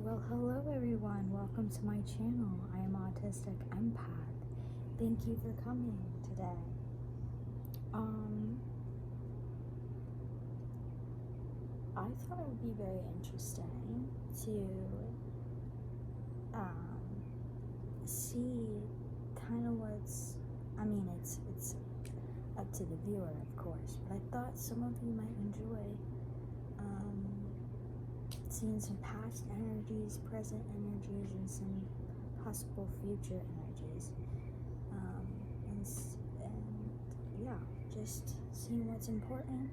Well, hello everyone. Welcome to my channel. I am Autistic Empath. Thank you for coming today. I thought it would be very interesting to see kind of what's. It's up to the viewer, of course, but I thought some of you might enjoy seeing some past energies, present energies, and some possible future energies. And yeah, just seeing what's important,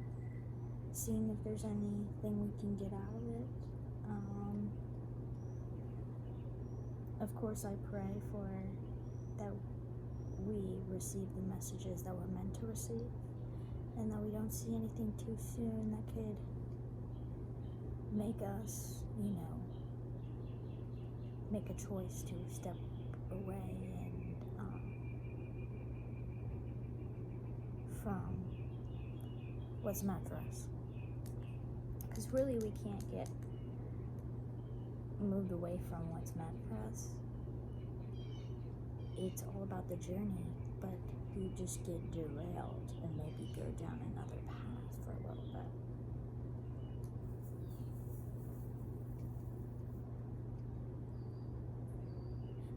seeing if there's anything we can get out of it. Of course, I pray for that we receive the messages that we're meant to receive, and that we don't see anything too soon that could make us, make a choice to step away and from what's meant for us. Because really we can't get moved away from what's meant for us. It's all about the journey, but you just get derailed and maybe go down another path for a little bit.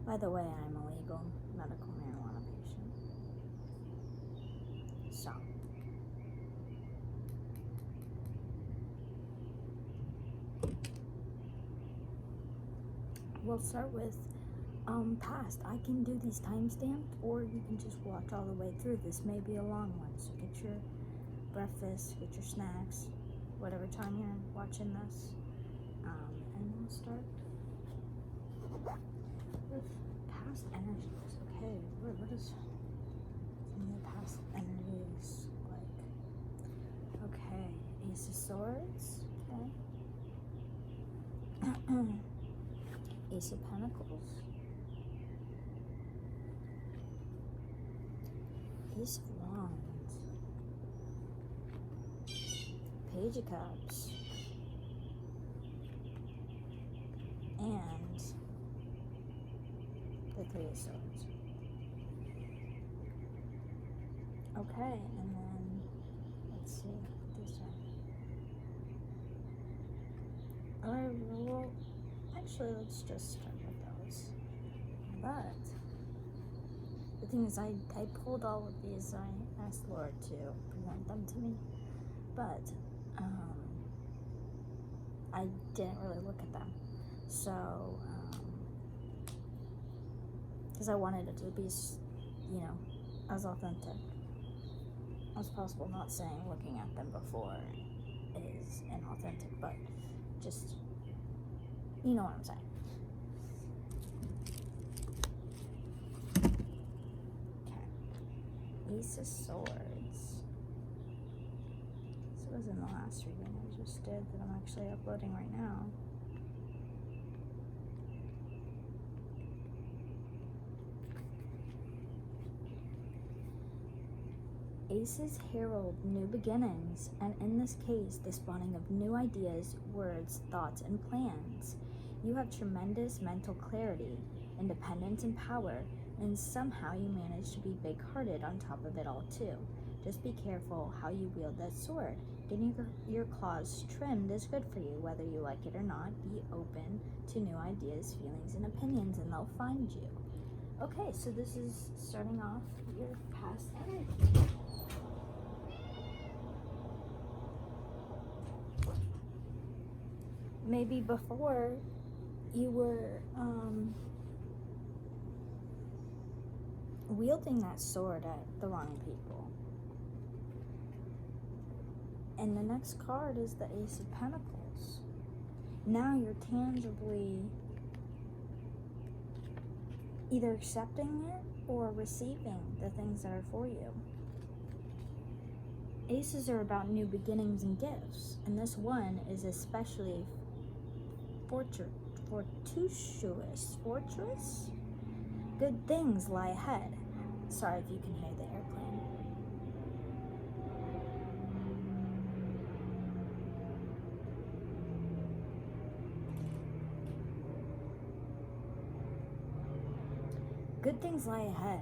By the way, I'm a legal medical marijuana patient. So, we'll start with past. I can do these timestamped, or you can just watch all the way through. This may be a long one, so get your breakfast, get your snacks, whatever time you're watching this, and we'll start with past energies. Okay, what is some of the past energies like? Okay, Ace of Swords. Okay. Ace of Pentacles. Ace of Wands. Page of Cups. And the Three of Swords. Okay, and then let's see this one. Alright, well, actually, let's just start with those. But the thing is, I pulled all of these. I asked Lord to present them to me, but I didn't really look at them. So, because I wanted it to be, as authentic as possible. Not saying looking at them before is inauthentic, but just, you know what I'm saying. Okay. Ace of Swords. This was in the last reading I just did that I'm actually uploading right now. Aces herald new beginnings, and in this case, the spawning of new ideas, words, thoughts, and plans. You have tremendous mental clarity, independence, and power, and somehow you manage to be big-hearted on top of it all, too. Just be careful how you wield that sword. Getting your claws trimmed is good for you, whether you like it or not. Be open to new ideas, feelings, and opinions, and they'll find you. Okay, so this is starting off your past energy. Maybe before you were wielding that sword at the wrong people. And the next card is the Ace of Pentacles. Now you're tangibly either accepting it or receiving the things that are for you. Aces are about new beginnings and gifts, and this one is especially fortuitous. Good things lie ahead. Sorry if you can hear the airplane. Good things lie ahead.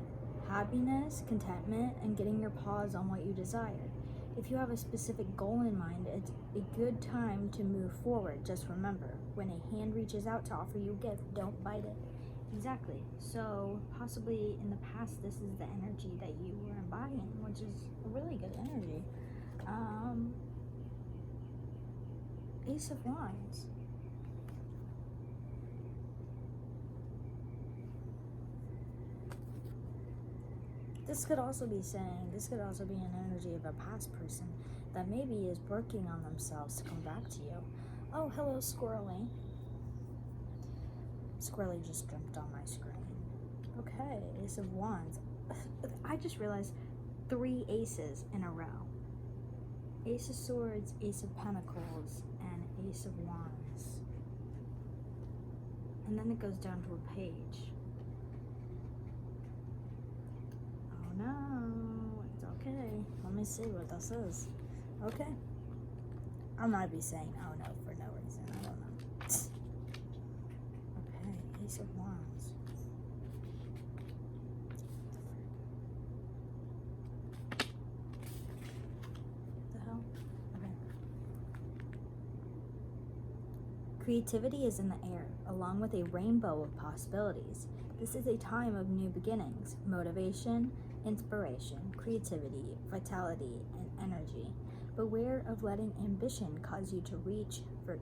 Happiness, contentment, and getting your paws on what you desire. If you have a specific goal in mind, it's a good time to move forward. Just remember, when a hand reaches out to offer you a gift, don't bite it. Exactly. So possibly in the past, this is the energy that you were embodying, which is a really good energy. Ace of Wands. This could also be an energy of a past person that maybe is working on themselves to come back to you. Oh, hello, Squirrely. Squirrely just jumped on my screen. Okay, Ace of Wands. I just realized 3 aces in a row. Ace of Swords, Ace of Pentacles, and Ace of Wands. And then it goes down to a page. Oh no, it's okay. Let me see what this is. Okay. I might be saying oh no for no reason. I don't know. Okay, Ace of Wands. What the hell? Okay. Creativity is in the air, along with a rainbow of possibilities. This is a time of new beginnings, motivation, inspiration, creativity, vitality, and energy. Beware of letting ambition cause you to reach for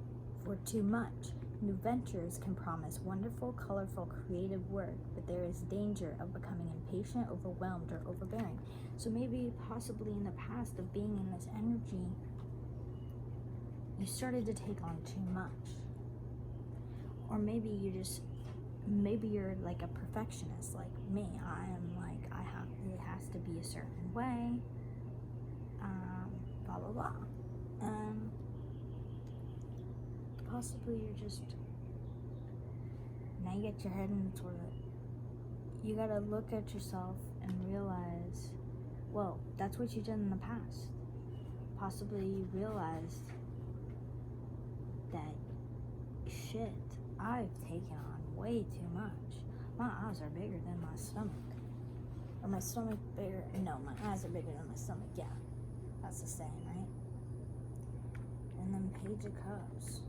too much. New ventures can promise wonderful, colorful, creative work, but there is danger of becoming impatient, overwhelmed, or overbearing. So maybe, possibly in the past of being in this energy, you started to take on too much. Or maybe you're like a perfectionist like me. I am like, it has to be a certain way, blah blah blah. Possibly you're just, now you get your head in the toilet. You gotta look at yourself and realize, well, that's what you did in the past. Possibly you realized that, shit, I've taken on way too much. My eyes are bigger than my stomach. Or my stomach bigger? No, my eyes are bigger than my stomach. Yeah, that's the saying, right? And then Page of Cups.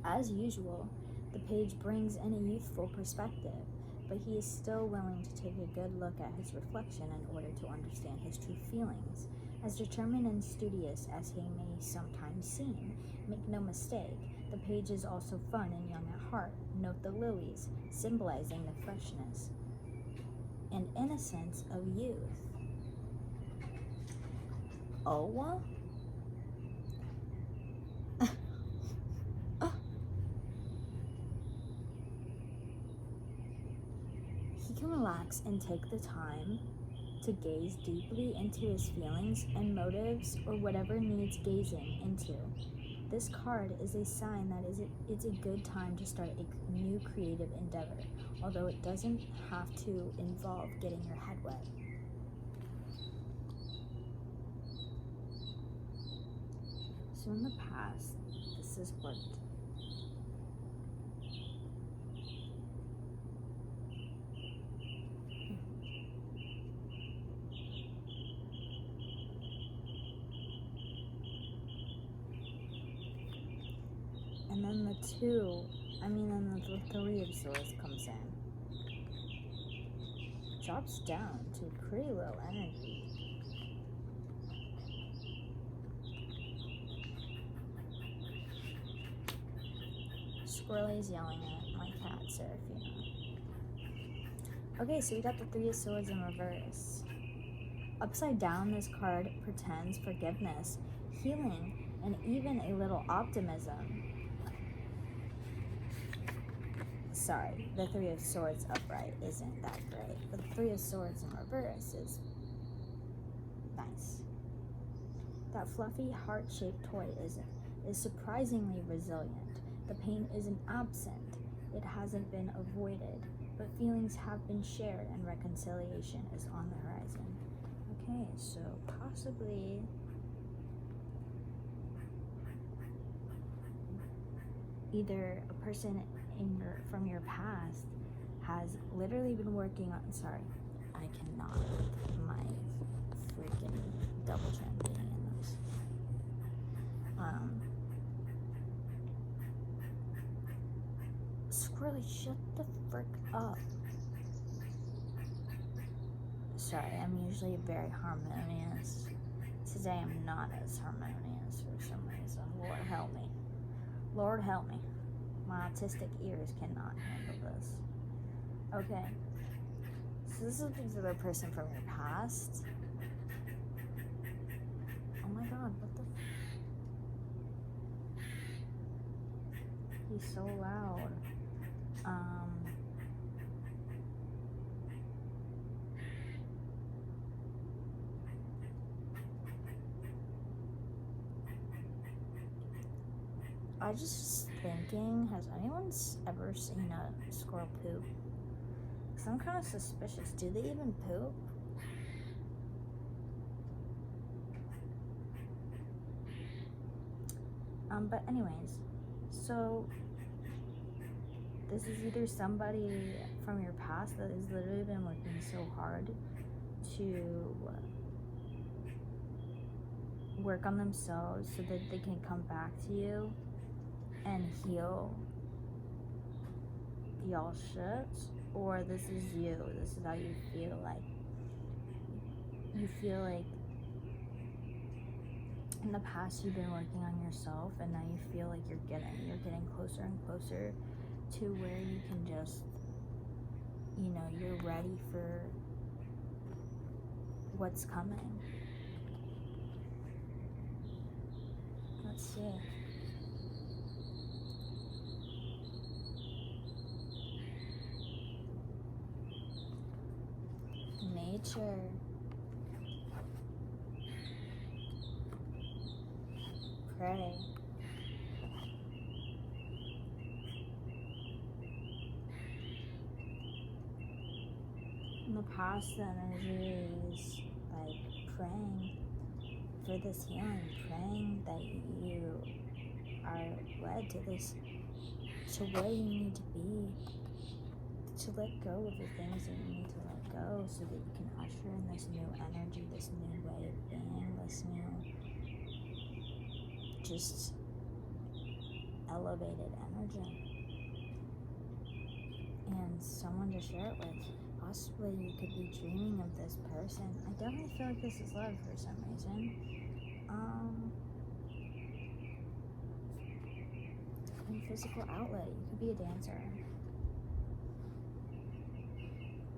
As usual, the page brings in a youthful perspective, but he is still willing to take a good look at his reflection in order to understand his true feelings. As determined and studious as he may sometimes seem, make no mistake, the page is also fun and young at heart. Note the lilies, symbolizing the freshness and innocence of youth. Oh? He can relax and take the time to gaze deeply into his feelings and motives or whatever needs gazing into. This card is a sign that it's a good time to start a new creative endeavor, although it doesn't have to involve getting your head wet. So in the past, this has worked. And then the 3 of Swords comes in. Drops down to pretty low energy. Squirrely's yelling at my cat, Seraphina. Okay, so we got the 3 of Swords in reverse. Upside down, this card pretends forgiveness, healing, and even a little optimism. Sorry, the 3 of Swords upright isn't that great, but the 3 of Swords in reverse is nice. That fluffy heart-shaped toy is surprisingly resilient. The pain isn't absent, it hasn't been avoided, but feelings have been shared and reconciliation is on the horizon. Okay, so possibly either a person from your past has literally been working on, sorry, I cannot with my freaking double chin being in this. Squirrely, shut the frick up. Sorry, I'm usually very harmonious. Today I'm not as harmonious for some reason. Lord help me. Lord help me. My autistic ears cannot handle this. Okay. So this is a particular person from your past. Oh my god, what the he's so loud. I just thinking, has anyone ever seen a squirrel poop? Because I'm kind of suspicious. Do they even poop? But anyways, so this is either somebody from your past that has literally been working so hard to work on themselves so that they can come back to you and heal y'all shit, or this is you. This is how you feel like. You feel like in the past you've been working on yourself, and now you feel like you're getting closer and closer to where you can just, you're ready for what's coming. Let's see. Nature. Pray. In the past, the energy is like praying for this healing, praying that you are led to where you need to be, to let go of the things that you need to let go so that you can usher in this new energy, this new way of being, this new just elevated energy, and someone to share it with. Possibly you could be dreaming of this person. I definitely feel like this is love for some reason. And physical outlet. You could be a dancer.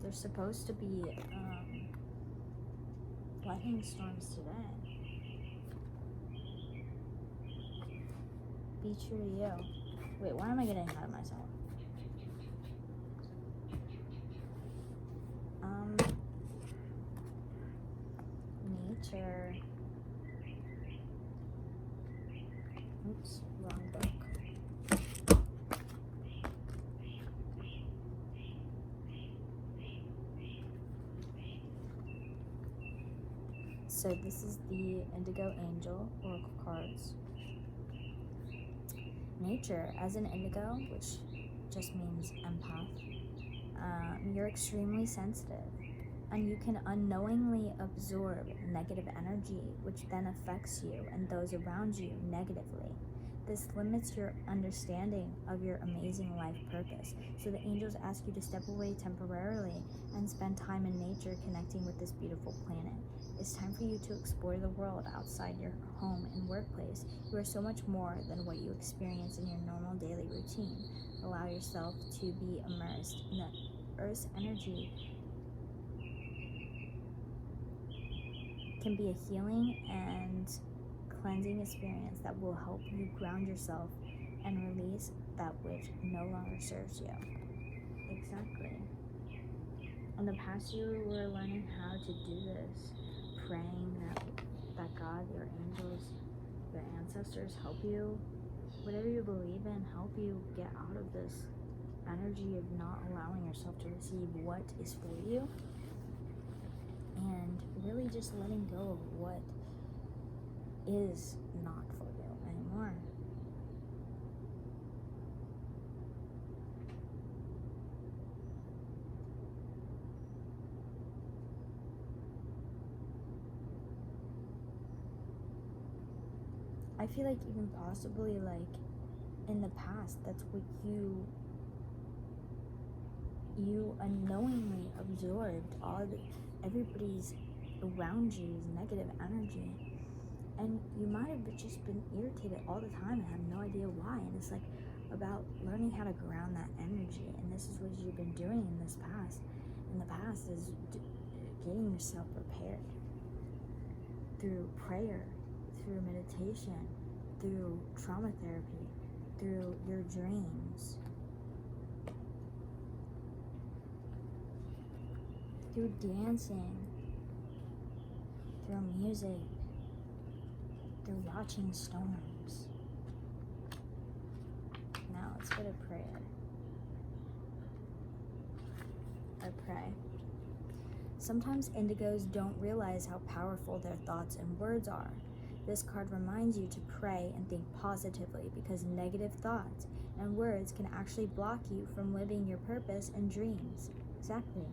There's supposed to be lightning storms today. Be true to you. Wait, why am I getting ahead of myself? Nature. Oops, wrong book. So this is the Indigo Angel Oracle cards. Nature, as an indigo, which just means empath, you're extremely sensitive, and you can unknowingly absorb negative energy, which then affects you and those around you negatively. This limits your understanding of your amazing life purpose. So the angels ask you to step away temporarily and spend time in nature connecting with this beautiful planet. It's time for you to explore the world outside your home and workplace. You are so much more than what you experience in your normal daily routine. Allow yourself to be immersed in the Earth's energy. Can be a healing and cleansing experience that will help you ground yourself and release that which no longer serves you. Exactly. In the past, you were learning how to do this, praying that God, your angels, your ancestors help you, whatever you believe in, help you get out of this energy of not allowing yourself to receive what is for you, and really just letting go of what is not for you anymore. I feel like even possibly like in the past, that's what you unknowingly absorbed everybody's around you's negative energy, and you might have just been irritated all the time and have no idea why. And it's like about learning how to ground that energy, and this is what you've been doing in this past. In the past is getting yourself prepared through prayer, through meditation, through trauma therapy, through your dreams, through dancing, through music, through watching storms. Now let's go to prayer. I pray. Sometimes indigos don't realize how powerful their thoughts and words are. This card reminds you to pray and think positively, because negative thoughts and words can actually block you from living your purpose and dreams. Exactly.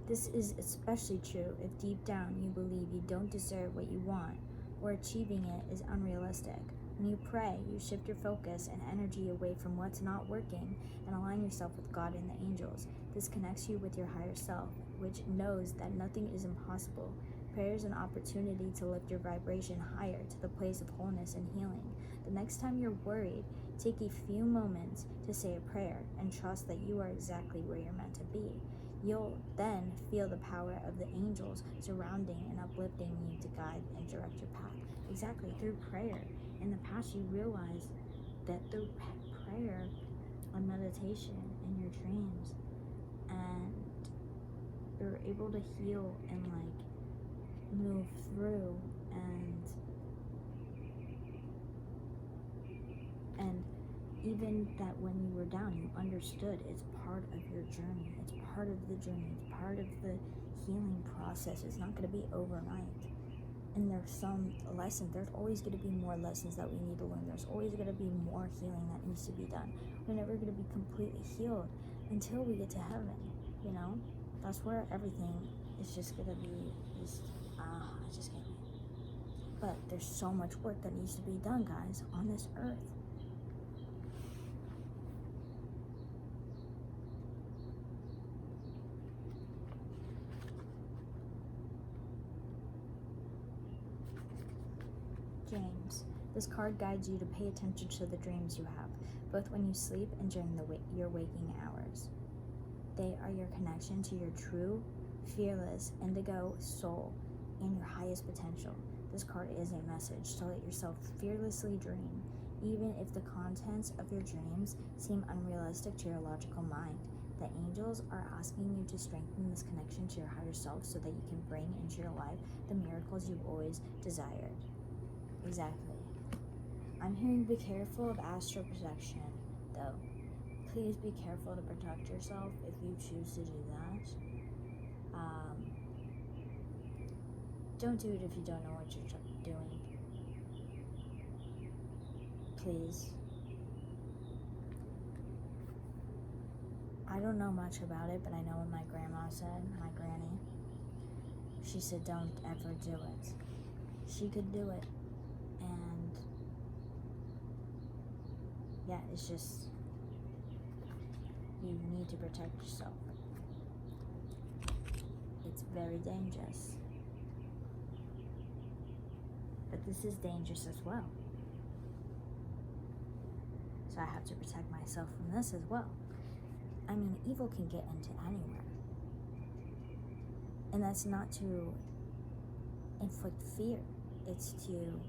This is especially true if deep down you believe you don't deserve what you want, or achieving it is unrealistic. When you pray, you shift your focus and energy away from what's not working and align yourself with God and the angels. This connects you with your higher self, which knows that nothing is impossible. Prayer is an opportunity to lift your vibration higher to the place of wholeness and healing. The next time you're worried, take a few moments to say a prayer and trust that you are exactly where you're meant to be. You'll then feel the power of the angels surrounding and uplifting you to guide and direct your path. Exactly, through prayer. In the past, you realized that through prayer and meditation in your dreams, and you're able to heal and like move through and even that when you were down, you understood it's part of your journey. It's part of the journey. It's part of the healing process. It's not going to be overnight. And there's some lessons. There's always going to be more lessons that we need to learn. There's always going to be more healing that needs to be done. We're never going to be completely healed until we get to heaven, you know? That's where everything is just going to be I just can't. But there's so much work that needs to be done, guys, on this earth. James. This card guides you to pay attention to the dreams you have, both when you sleep and during your waking hours. They are your connection to your true, fearless, indigo soul and your highest potential. This card is a message to let yourself fearlessly dream, even if the contents of your dreams seem unrealistic to your logical mind. The angels are asking you to strengthen this connection to your higher self so that you can bring into your life the miracles you've always desired. Exactly. I'm hearing be careful of astral projection, though. Please be careful to protect yourself if you choose to do that. Don't do it if you don't know what you're doing. Please. I don't know much about it, but I know what my grandma said, my granny. She said don't ever do it. She could do it. And yeah, it's just, you need to protect yourself. It's very dangerous. But this is dangerous as well. So I have to protect myself from this as well. I mean, evil can get into anywhere. And that's not to inflict fear. It's to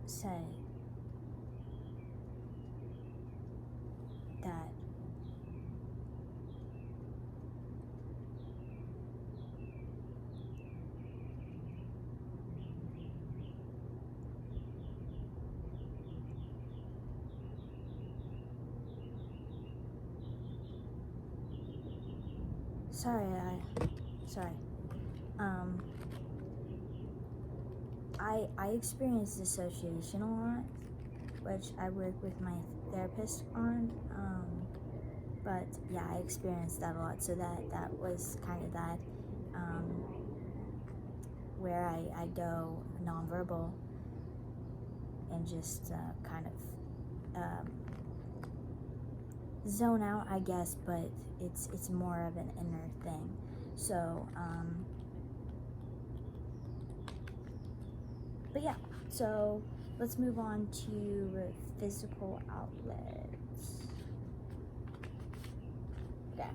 say that I experience dissociation a lot, which I work with my therapist on, but yeah, I experienced that a lot, so that was kind of that. where I go nonverbal and just kind of zone out, I guess, but it's more of an inner thing. So, but yeah, so let's move on to physical outlets. Okay.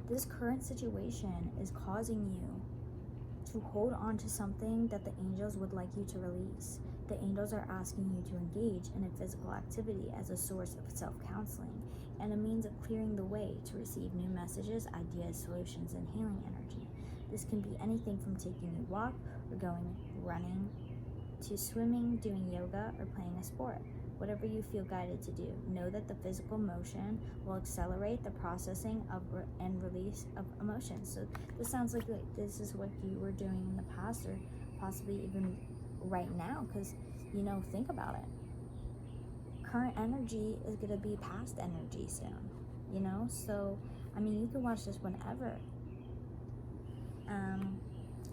This current situation is causing you to hold on to something that the angels would like you to release. The angels are asking you to engage in a physical activity as a source of self-counseling and a means of clearing the way to receive new messages, ideas, solutions, and healing energy. This can be anything from taking a walk or going running to swimming, doing yoga, or playing a sport. Whatever you feel guided to do, know that the physical motion will accelerate the processing of and release of emotions. So this sounds like this is what you were doing in the past, or possibly even right now, because, think about it. Current energy is going to be past energy soon, So, you can watch this whenever.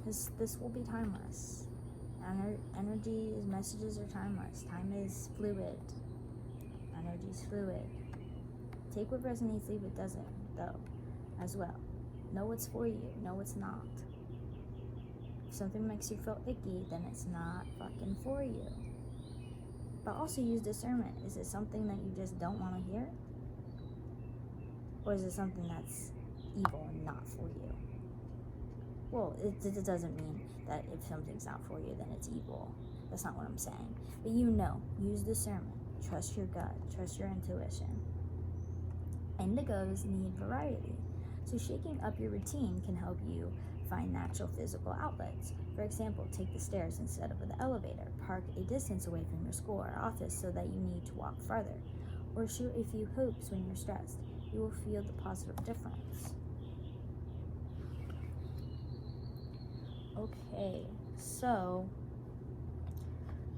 This will be timeless. Energy messages are timeless. Time is fluid. Energy is fluid. Take what resonates, leave what doesn't, though, as well. Know what's for you, know what's not. If something makes you feel icky, then it's not fucking for you. But also use discernment. Is it something that you just don't want to hear? Or is it something that's evil and not for you? Well, it doesn't mean that if something's not for you, then it's evil. That's not what I'm saying. But use discernment. Trust your gut. Trust your intuition. Indigos need variety. So shaking up your routine can help you find natural physical outlets. For example, take the stairs instead of the elevator. Park a distance away from your school or office so that you need to walk farther. Or shoot a few hoops when you're stressed. You will feel the positive difference. Okay, so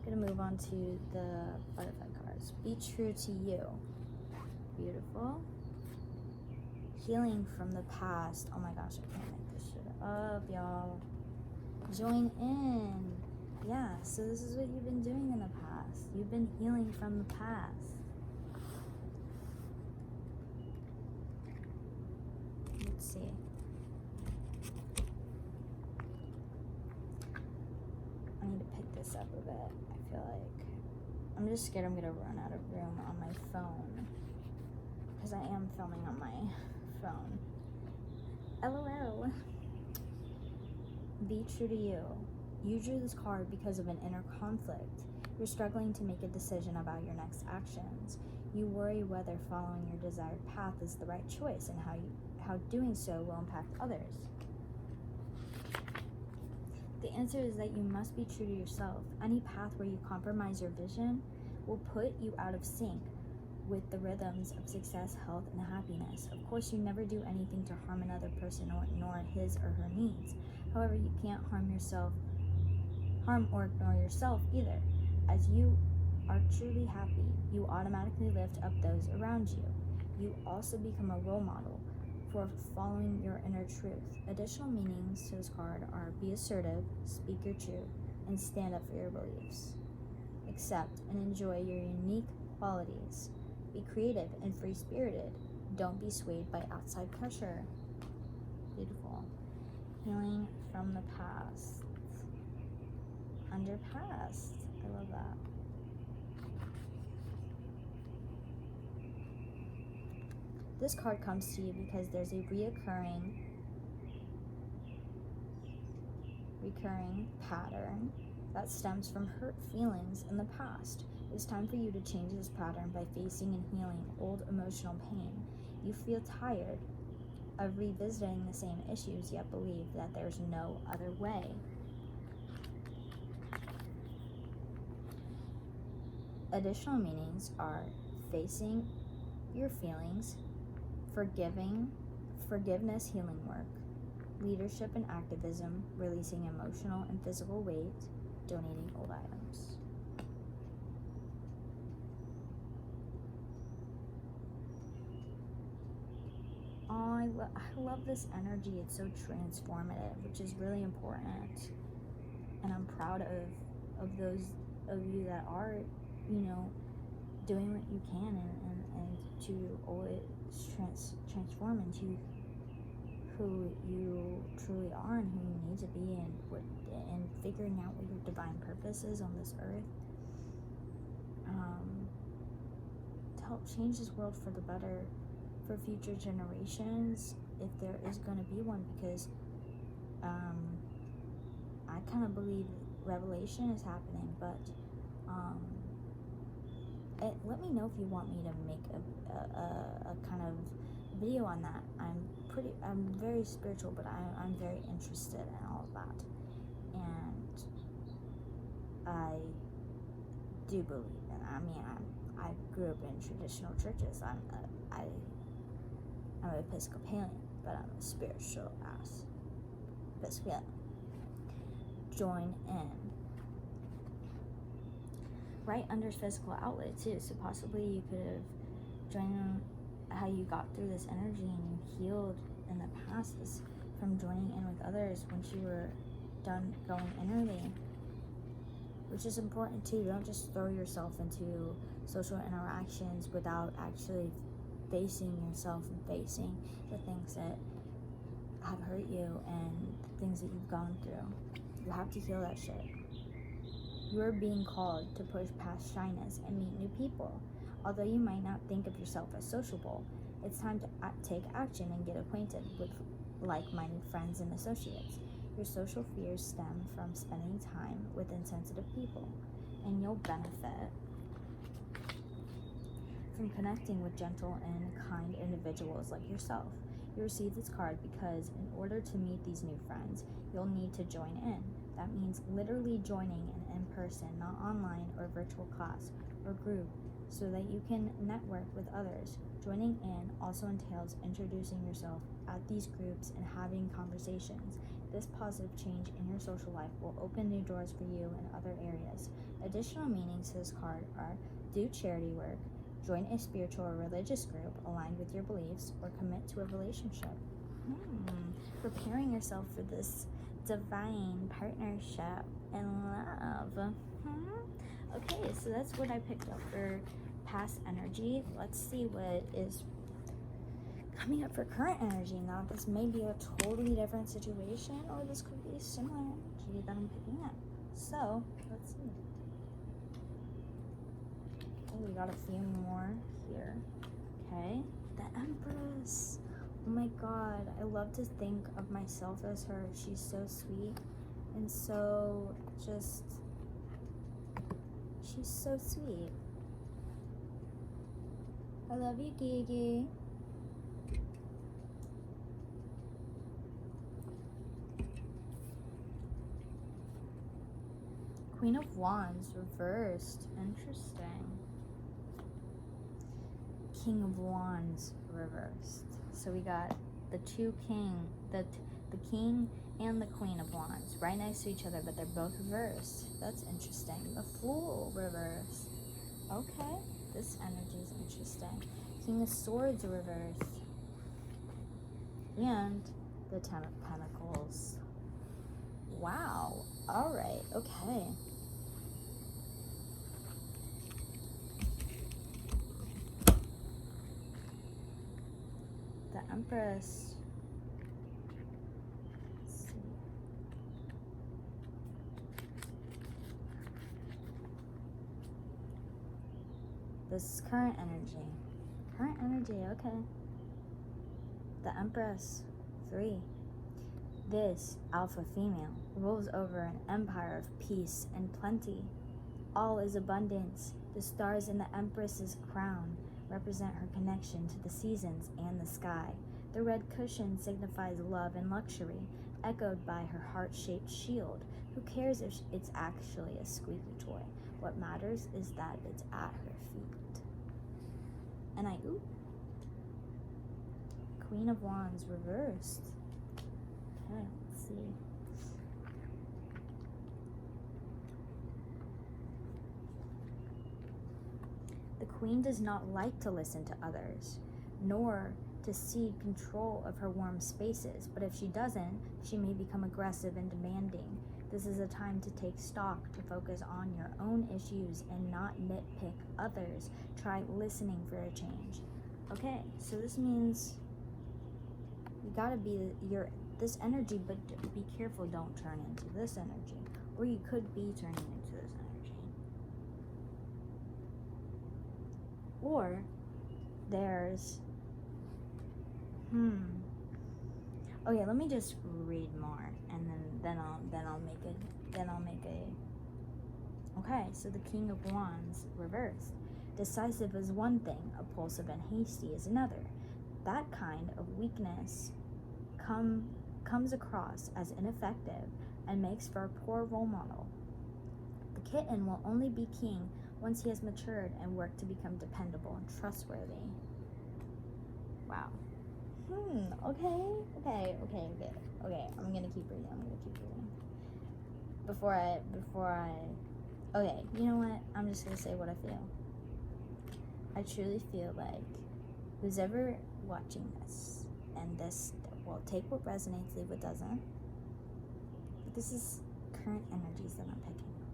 I'm gonna move on to the butterfly cards. Be true to you. Beautiful. Healing from the past. Oh my gosh, I can't make this shit up, y'all. Join in. Yeah, so this is what you've been doing in the past. You've been healing from the past. Let's see. I need to pick this up a bit. I feel like I'm just scared I'm gonna run out of room on my phone, because I am filming on my phone. LOL. Be true to you. You drew this card because of an inner conflict. You're struggling to make a decision about your next actions. You worry whether following your desired path is the right choice and how doing so will impact others. The answer is that you must be true to yourself. Any path where you compromise your vision will put you out of sync with the rhythms of success, health, and happiness. Of course, you never do anything to harm another person or ignore his or her needs. However, you can't harm or ignore yourself either. As you are truly happy, you automatically lift up those around you. You also become a role model for following your inner truth. Additional meanings to this card are: be assertive, speak your truth, and stand up for your beliefs. Accept and enjoy your unique qualities. Be creative and free-spirited. Don't be swayed by outside pressure. Beautiful. Healing from the past. Under past. I love that. This card comes to you because there's a reoccurring pattern that stems from hurt feelings in the past. It's time for you to change this pattern by facing and healing old emotional pain. You feel tired of revisiting the same issues, yet believe that there's no other way. Additional meanings are facing your feelings, forgiveness, healing work, leadership and activism, releasing emotional and physical weight, donating old items. Oh, I I love this energy. It's so transformative, which is really important. And I'm proud of those of you that are, doing what you can and to always transform into who you truly are and who you need to be, and figuring out what your divine purpose is on this earth, to help change this world for the better for future generations, if there is going to be one, because I kind of believe revelation is happening, but let me know if you want me to make a kind of video on that. I'm very spiritual, but I'm very interested in all of that, and I do believe in. I grew up in traditional churches. I'm Episcopalian, but I'm a spiritual ass Episcopalian. Join in. Right under physical outlet too, so possibly you could have joined how you got through this energy and you healed in the past is from joining in with others once you were done going innerly, which is important too. Don't just throw yourself into social interactions without actually facing yourself and facing the things that have hurt you and the things that you've gone through. You have to heal that shit. You are being called to push past shyness and meet new people. Although you might not think of yourself as sociable, it's time to take action and get acquainted with like-minded friends and associates. Your social fears stem from spending time with insensitive people, and you'll benefit from connecting with gentle and kind individuals like yourself. You receive this card because in order to meet these new friends, you'll need to join in. That means literally joining an in-person, not online or virtual class or group, so that you can network with others. Joining in also entails introducing yourself at these groups and having conversations. This positive change in your social life will open new doors for you in other areas. Additional meanings to this card are do charity work, join a spiritual or religious group aligned with your beliefs, or commit to a relationship. Preparing yourself for this divine partnership and love. Okay, so that's what I picked up for past energy. Let's see what is coming up for current energy. Now, this may be a totally different situation, or this could be similar energy that I'm picking up. So, let's see. Oh, we got a few more here. Okay, the Empress. Oh my god, I love to think of myself as her. She's so sweet and so just, she's so sweet. I love you, Gigi. Queen of Wands reversed. Interesting. King of Wands reversed. So we got the king and the Queen of Wands right next to each other, but they're both reversed. That's interesting. The Fool reversed. Okay, this energy is interesting. King of Swords reversed. And the Ten of Pentacles. Wow. Alright, okay. The Empress. Let's see. This is current energy. Current energy, okay. The Empress. 3. This alpha female rules over an empire of peace and plenty. All is abundance. The stars in the Empress's crown represent her connection to the seasons and the sky. The red cushion signifies love and luxury, echoed by her heart-shaped shield. Who cares if it's actually a squeaky toy? What matters is that it's at her feet. And Queen of Wands reversed. Okay, let's see. The Queen does not like to listen to others, nor to to cede control of her warm spaces, but if she doesn't, she may become aggressive and demanding. This is a time to take stock, to focus on your own issues and not nitpick others. Try listening for a change. Okay, so this means you gotta be this energy, but be careful, don't turn into this energy. Or you could be turning into this energy. Or there's okay, let me just read more, and then I'll make a okay. So the King of Wands reversed. Decisive is one thing, impulsive and hasty is another. That kind of weakness comes across as ineffective and makes for a poor role model. The kitten will only be king once he has matured and worked to become dependable and trustworthy. Wow. Okay. I'm gonna keep reading. Before I. Okay, you know what? I'm just gonna say what I feel. I truly feel like who's ever watching this, and this, well, take what resonates, leave what doesn't. But this is current energies that I'm picking up.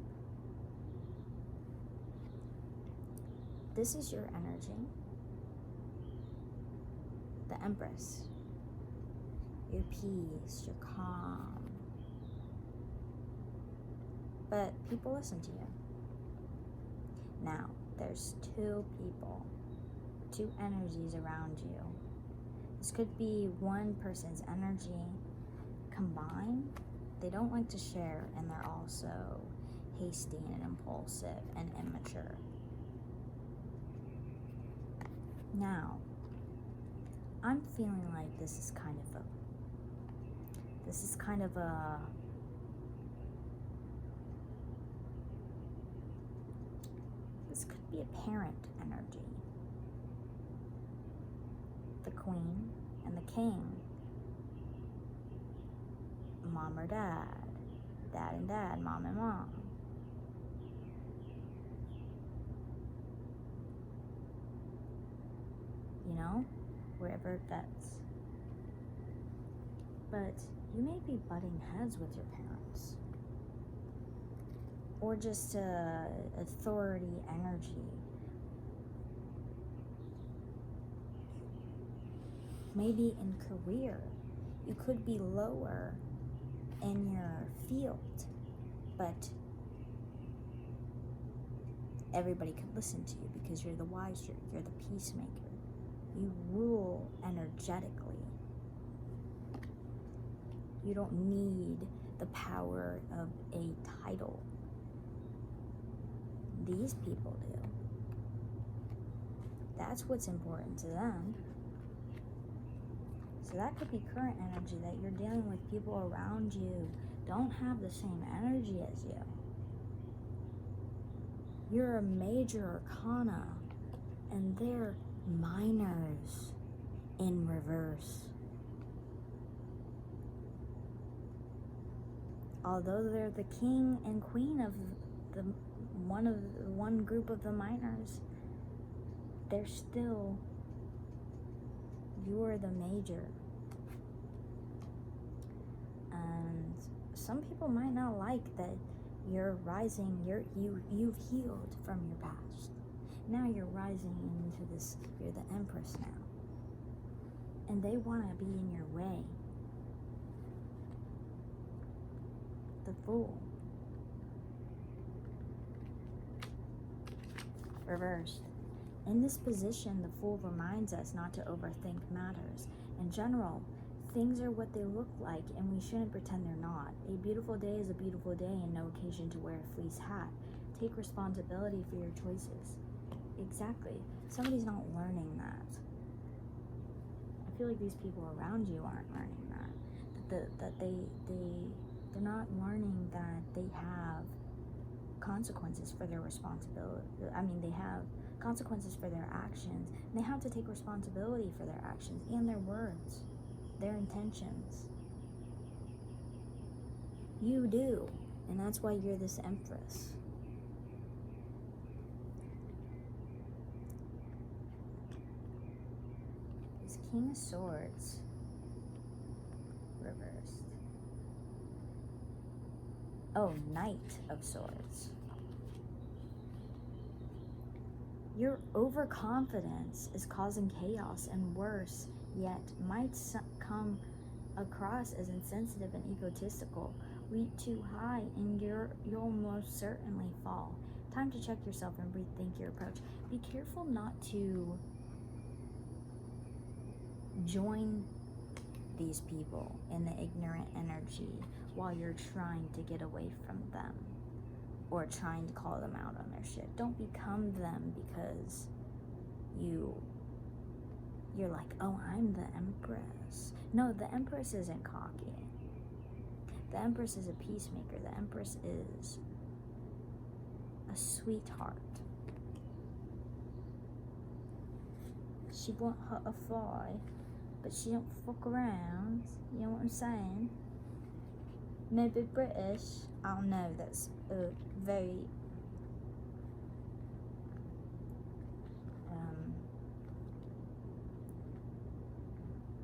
This is your energy. The Empress. Your peace, your calm. But people listen to you. Now, there's two energies around you. This could be one person's energy combined. They don't like to share, and they're also hasty and impulsive and immature. Now, I'm feeling like this could be a parent energy. The Queen and the King. Mom or dad. Dad and dad. Mom and mom. You know? Wherever that's. But you may be butting heads with your parents. Or just authority energy. Maybe in career, you could be lower in your field, but everybody could listen to you because you're the wiser, you're the peacemaker. You rule energetically. You don't need the power of a title. These people do. That's what's important to them. So that could be current energy, that you're dealing with people around you don't have the same energy as you. You're a major arcana, and they're minors in reverse. Although they're the king and queen of one group of the minors, they're still, you're the major. And some people might not like that you're rising, you've healed from your past. Now you're rising into this, you're the Empress now. And they want to be in your way. The Fool. Reversed. In this position, the Fool reminds us not to overthink matters. In general, things are what they look like, and we shouldn't pretend they're not. A beautiful day is a beautiful day, and no occasion to wear a fleece hat. Take responsibility for your choices. Exactly. Somebody's not learning that. I feel like these people around you aren't learning that they're not learning that they have consequences for their responsibility. They have consequences for their actions, and they have to take responsibility for their actions and their words, their intentions. You do, and that's why you're this Empress. This King of Swords. Reversed. Oh, Knight of Swords. Your overconfidence is causing chaos, and worse yet, might come across as insensitive and egotistical. Reach too high and you'll most certainly fall. Time to check yourself and rethink your approach. Be careful not to join these people in the ignorant energy while you're trying to get away from them or trying to call them out on their shit. Don't become them because you're like, oh, I'm the Empress. No, the Empress isn't cocky. The Empress is a peacemaker. The Empress is a sweetheart. She won't hurt a fly, but she don't fuck around. You know what I'm saying? Maybe British. I don't know. That's a very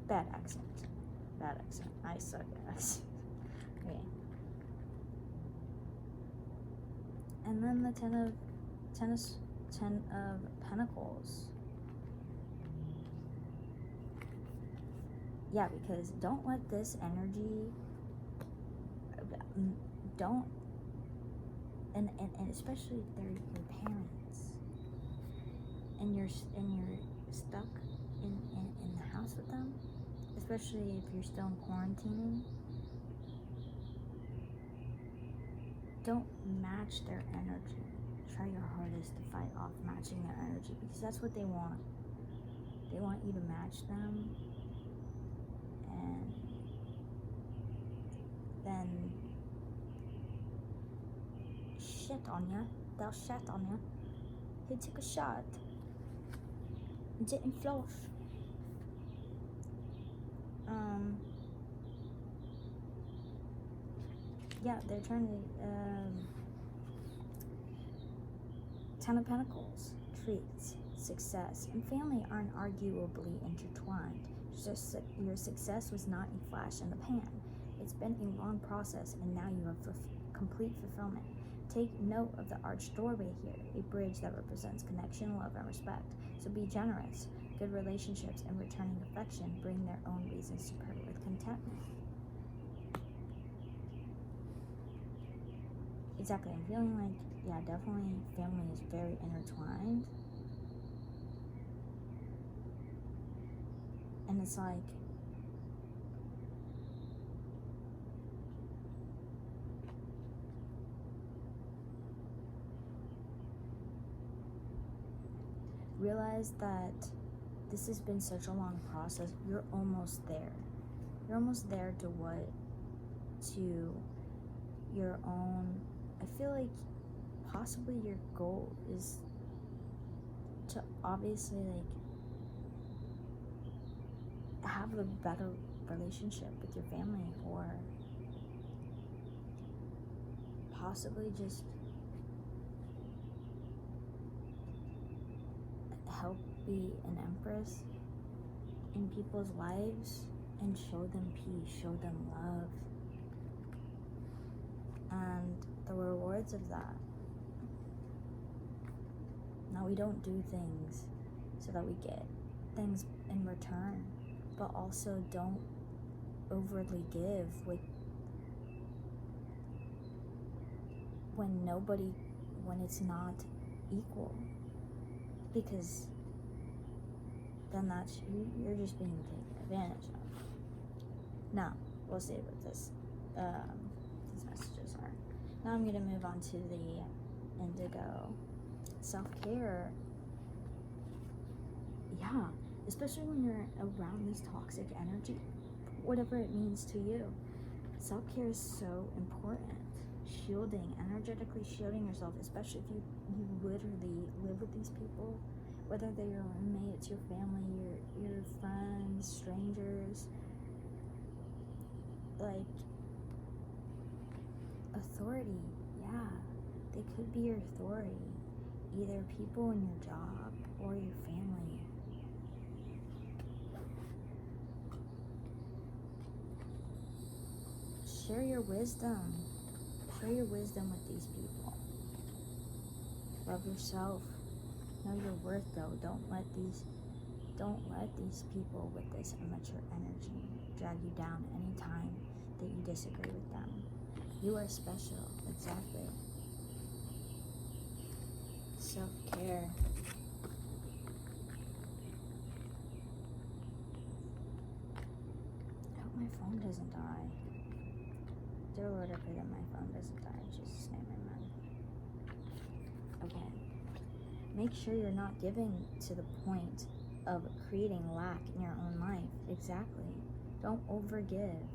bad accent. Bad accent. I suck at accent. Okay. And then the Ten of Pentacles. Yeah, because don't let this energy, don't, and especially if they're your parents, and you're stuck in the house with them, especially if you're still in quarantining, don't match their energy. Try your hardest to fight off matching their energy, because that's what they want. They want you to match them, and then shit on ya. They'll shit on ya. He took a shot. Didn't flush. Yeah, they're trying to, Ten of Pentacles, treats, success, and family aren't arguably intertwined. Just your success was not a flash in the pan. It's been a long process, and now you have complete fulfillment. Take note of the arched doorway here, a bridge that represents connection, love, and respect. So be generous. Good relationships and returning affection bring their own reasons to part with contentment. Exactly, I'm feeling like, yeah, definitely family is very intertwined. And it's like, realize that this has been such a long process. You're almost there. You're almost there to your own. I feel like possibly your goal is to obviously have a better relationship with your family, or possibly just help be an empress in people's lives and show them peace, show them love, and the rewards of that. Now, we don't do things so that we get things in return, but also don't overly give when it's not equal, because then you're just being taken advantage of. Now, we'll see what these messages are. Now I'm going to move on to the indigo. Self-care. Yeah, especially when you're around this toxic energy, whatever it means to you. Self-care is so important. Shielding, energetically shielding yourself, especially if you literally live with these people, whether they're your roommates, your family, your friends, strangers, like authority. Yeah, they could be your authority, either people in your job or your family. Share your wisdom. Share your wisdom with these people. Love yourself. Know your worth, though. Don't let these people with this immature energy drag you down anytime that you disagree with them. You are special. Exactly. Self-care. I hope my phone doesn't die. Dear Lord, I pray that my phone doesn't die. In Jesus' name, amen. Okay. Make sure you're not giving to the point of creating lack in your own life. Exactly. Don't overgive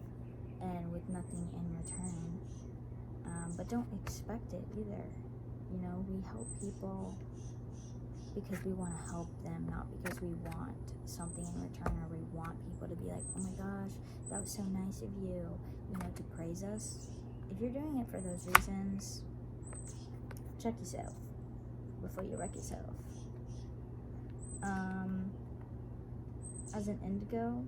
and with nothing in return. But don't expect it either. You know, we help people because we want to help them, not because we want something in return, or we want people to be like, oh my gosh, that was so nice of you, to praise us. If you're doing it for those reasons, check yourself before you wreck yourself. As an indigo,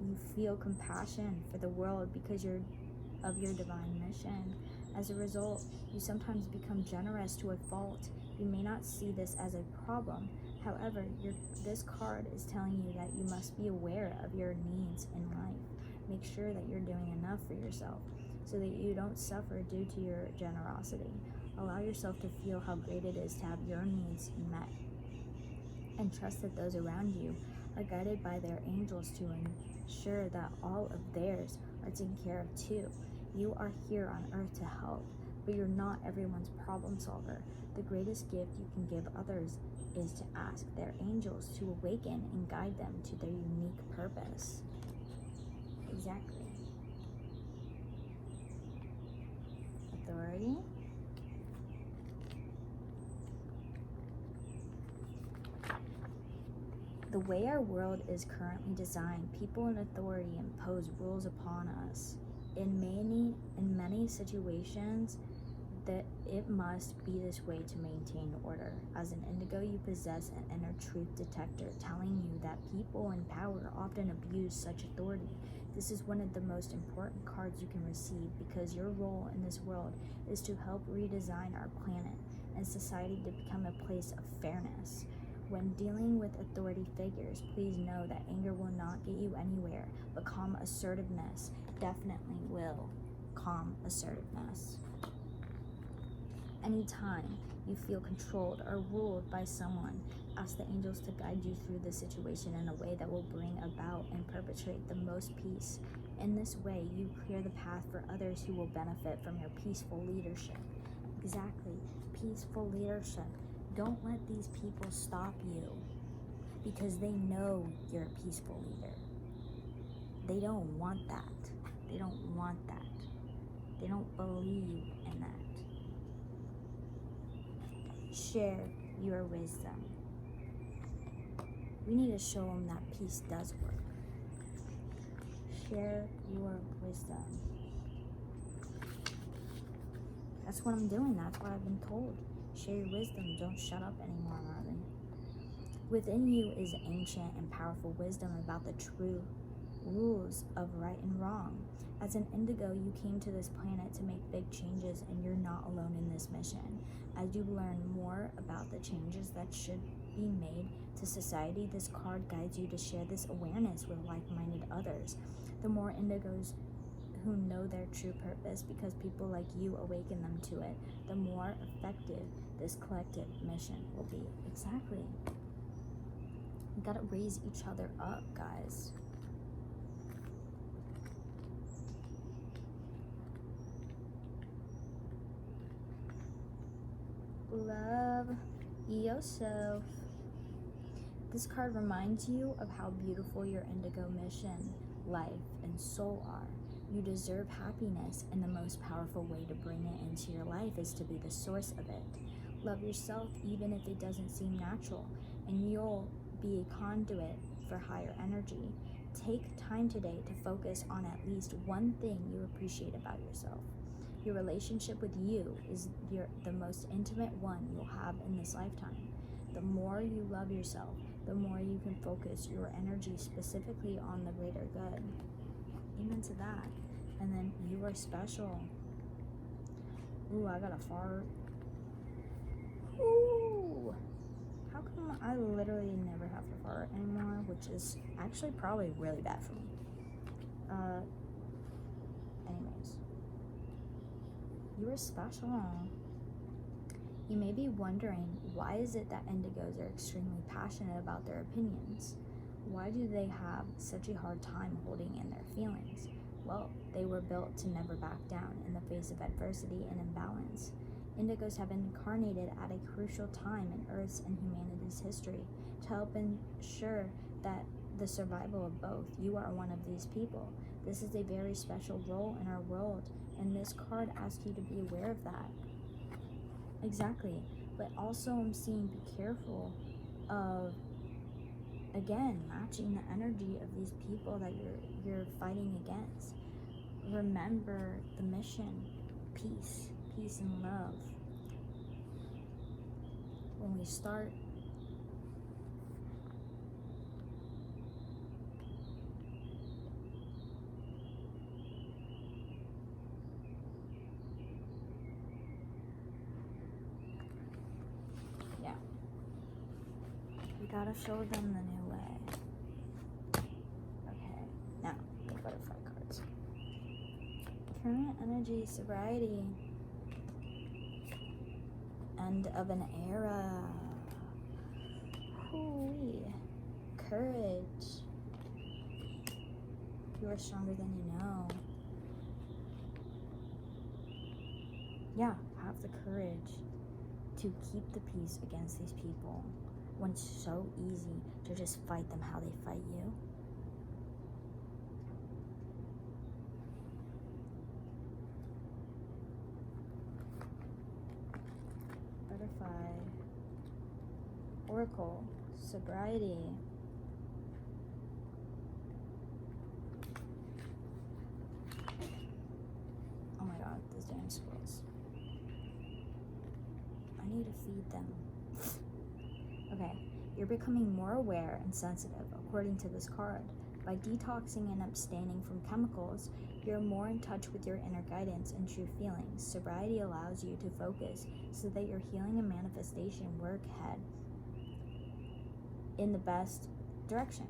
you feel compassion for the world because of your divine mission. As a result, you sometimes become generous to a fault. You may not see this as a problem. However, this card is telling you that you must be aware of your needs in life. Make sure that you're doing enough for yourself so that you don't suffer due to your generosity. Allow yourself to feel how great it is to have your needs met. And trust that those around you are guided by their angels to ensure that all of theirs are taken care of too. You are here on earth to help, but you're not everyone's problem solver. The greatest gift you can give others is to ask their angels to awaken and guide them to their unique purpose. Exactly. Authority. The way our world is currently designed, people in authority impose rules upon us. In many situations, that it must be this way to maintain order. As an indigo, you possess an inner truth detector telling you that people in power often abuse such authority. This is one of the most important cards you can receive because your role in this world is to help redesign our planet and society to become a place of fairness. When dealing with authority figures, please know that anger will not get you anywhere, but calm assertiveness definitely will. Calm assertiveness. Anytime you feel controlled or ruled by someone, ask the angels to guide you through the situation in a way that will bring about and perpetrate the most peace. In this way, you clear the path for others who will benefit from your peaceful leadership. Exactly, peaceful leadership. Don't let these people stop you because they know you're a peaceful leader. They don't want that. They don't want that. They don't believe in that. Share your wisdom. We need to show them that peace does work. Share your wisdom. That's what I'm doing. That's what I've been told. Share your wisdom. Don't shut up anymore, Marley. Within you is ancient and powerful wisdom about the true rules of right and wrong. As an indigo, you came to this planet to make big changes, and you're not alone in this mission. As you learn more about the changes that should be made to society, this card guides you to share this awareness with like-minded others. The more indigos who know their true purpose, because people like you awaken them to it, the more effective this collective mission will be. Exactly. We gotta raise each other up, guys. Love yourself. This card reminds you of how beautiful your indigo mission, life, and soul are. You deserve happiness, and the most powerful way to bring it into your life is to be the source of it. Love yourself even if it doesn't seem natural, and you'll be a conduit for higher energy. Take time today to focus on at least one thing you appreciate about yourself. Your relationship with you is the most intimate one you'll have in this lifetime. The more you love yourself, the more you can focus your energy specifically on the greater good. Amen to that. And then you are special. Ooh, I got a fart. Ooh. How come I literally never have to fart anymore, which is actually probably really bad for me. Anyways. You are special. You may be wondering, why is it that indigos are extremely passionate about their opinions? Why do they have such a hard time holding in their feelings? Well, they were built to never back down in the face of adversity and imbalance. Indigos have incarnated at a crucial time in Earth's and humanity's history to help ensure that the survival of both. You are one of these people. This is a very special role in our world, and this card asks you to be aware of that. Exactly, but also I'm seeing be careful of, again, matching the energy of these people that you're fighting against. Remember the mission: peace and love. When we start we gotta show them the new way. Okay, now the butterfly cards. Current energy, sobriety. End of an era. Hoo-wee. Courage. You are stronger than you know. Yeah, have the courage to keep the peace against these people when it's so easy to just fight them how they fight you. Butterfly. Oracle. Sobriety. Oh my god, these damn squirrels. I need to feed them. Okay, you're becoming more aware and sensitive according to this card. By detoxing and abstaining from chemicals, you're more in touch with your inner guidance and true feelings. Sobriety allows you to focus so that your healing and manifestation work ahead in the best direction.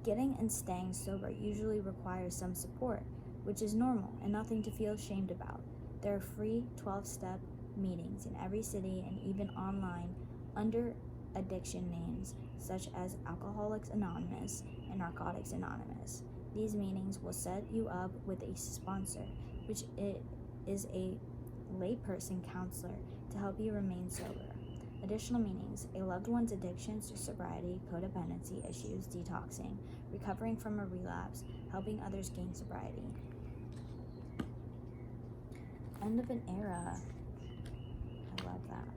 Getting and staying sober usually requires some support, which is normal and nothing to feel ashamed about. There are free 12-step meetings in every city and even online under addiction names such as Alcoholics Anonymous and Narcotics Anonymous. These meetings will set you up with a sponsor, which is a layperson counselor to help you remain sober. Additional meetings: a loved one's addictions to sobriety, codependency issues, detoxing, recovering from a relapse, helping others gain sobriety. End of an era. I love that.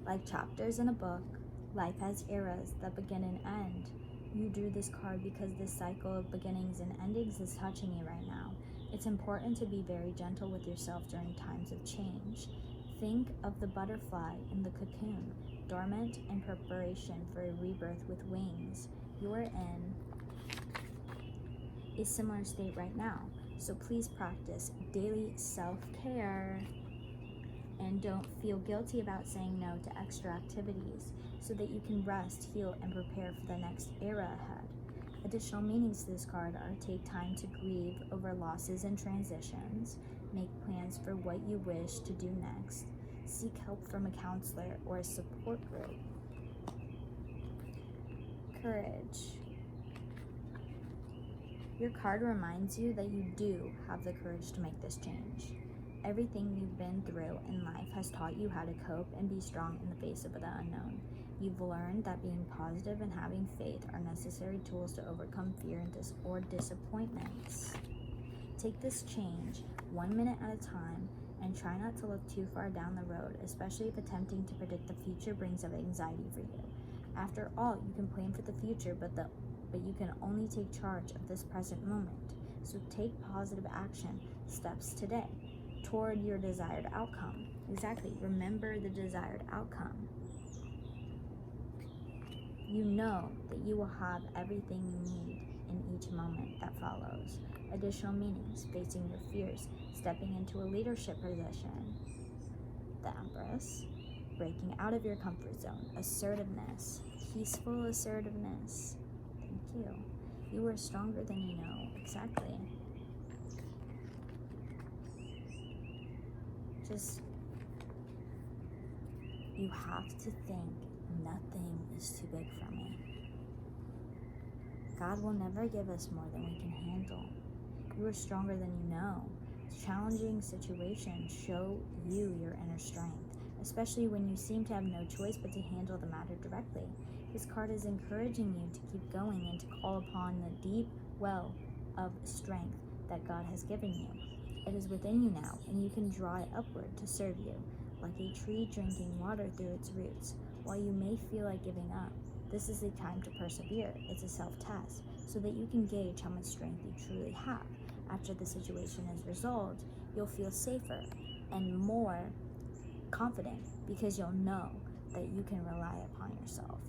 Like chapters in a book, life has eras that begin and end. You drew this card because this cycle of beginnings and endings is touching you right now. It's important to be very gentle with yourself during times of change. Think of the butterfly in the cocoon, dormant in preparation for a rebirth with wings. You are in a similar state right now, so please practice daily self-care and don't feel guilty about saying no to extra activities so that you can rest, heal, and prepare for the next era ahead. Additional meanings to this card are: take time to grieve over losses and transitions, make plans for what you wish to do next, seek help from a counselor or a support group. Courage. Your card reminds you that you do have the courage to make this change. Everything you've been through in life has taught you how to cope and be strong in the face of the unknown. You've learned that being positive and having faith are necessary tools to overcome fear or disappointments. Take this change 1 minute at a time and try not to look too far down the road, especially if attempting to predict the future brings up anxiety for you. After all, you can plan for the future, but you can only take charge of this present moment. So take positive action steps today. toward your desired outcome. Exactly. Remember the desired outcome. You know that you will have everything you need in each moment that follows. Additional meanings: facing your fears, stepping into a leadership position, the Empress, breaking out of your comfort zone, assertiveness, peaceful assertiveness. Thank you. You are stronger than you know. Exactly. Just, you have to think nothing is too big for me. God will never give us more than we can handle. You are stronger than you know. Challenging situations show you your inner strength, especially when you seem to have no choice but to handle the matter directly. This card is encouraging you to keep going and to call upon the deep well of strength that God has given you. It is within you now, and you can draw it upward to serve you, like a tree drinking water through its roots. While you may feel like giving up, this is the time to persevere. It's a self-test, so that you can gauge how much strength you truly have. After the situation is resolved, you'll feel safer and more confident because you'll know that you can rely upon yourself.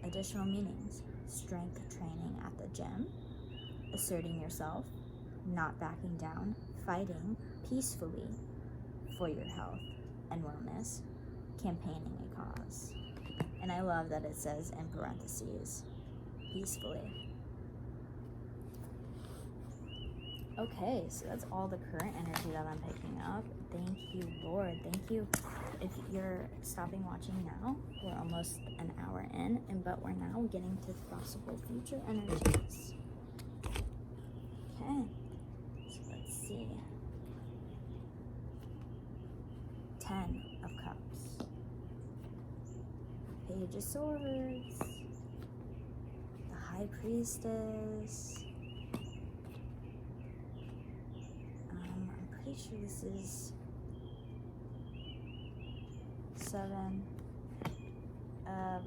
Additional meanings: strength training at the gym, asserting yourself, not backing down, fighting peacefully for your health and wellness, campaigning a cause. And I love that it says in parentheses, peacefully. Okay, so that's all the current energy that I'm picking up. Thank you, Lord. Thank you. If you're stopping watching now, we're almost an hour in, but we're now getting to possible future energies. Okay, so let's see. 10 of Cups. Page of Swords. The High Priestess. I'm pretty sure this is 7 of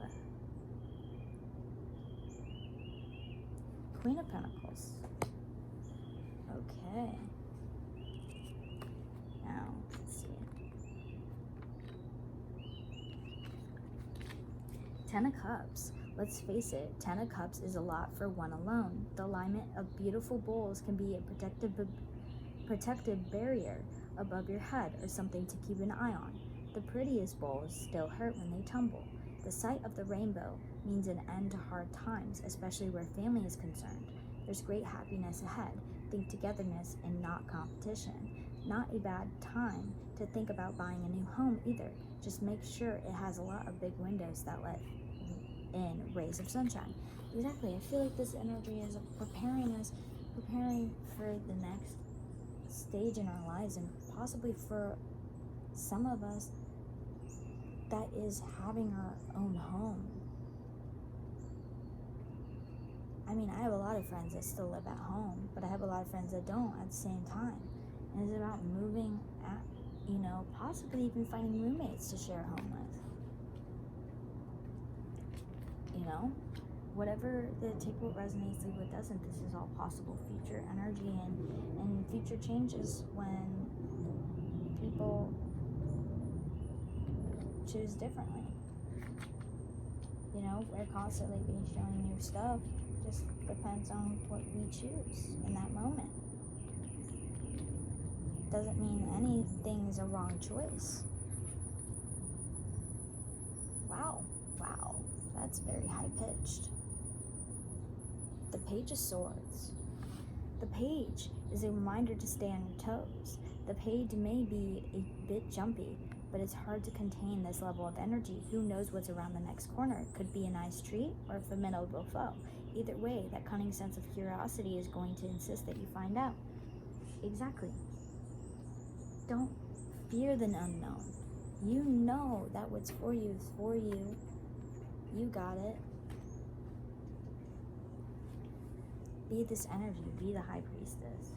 Queen of Pentacles. Okay. Now, let's see. 10 of Cups. Let's face it, 10 of Cups is a lot for one alone. The alignment of beautiful bowls can be a protective barrier above your head, or something to keep an eye on. The prettiest bowls still hurt when they tumble. The sight of the rainbow means an end to hard times, especially where family is concerned. There's great happiness ahead. Think togetherness and not competition. Not a bad time to think about buying a new home either. Just make sure it has a lot of big windows that let in rays of sunshine. Exactly. I feel like this energy is preparing for the next stage in our lives, and possibly for some of us that is having our own home. I mean, I have a lot of friends that still live at home, but I have a lot of friends that don't at the same time. And it's about moving at, possibly even finding roommates to share a home with. Whatever take what resonates, leave what doesn't. This is all possible future energy and future changes when people choose differently. We're constantly being shown new stuff. Just depends on what we choose in that moment. Doesn't mean anything is a wrong choice. Wow, that's very high-pitched. The Page of Swords. The page is a reminder to stay on your toes. The page may be a bit jumpy, but it's hard to contain this level of energy. Who knows what's around the next corner? It could be a nice treat or a formidable foe. Either way, that cunning sense of curiosity is going to insist that you find out. Exactly. Don't fear the unknown. You know that what's for you is for you. You got it. Be this energy. Be the High Priestess.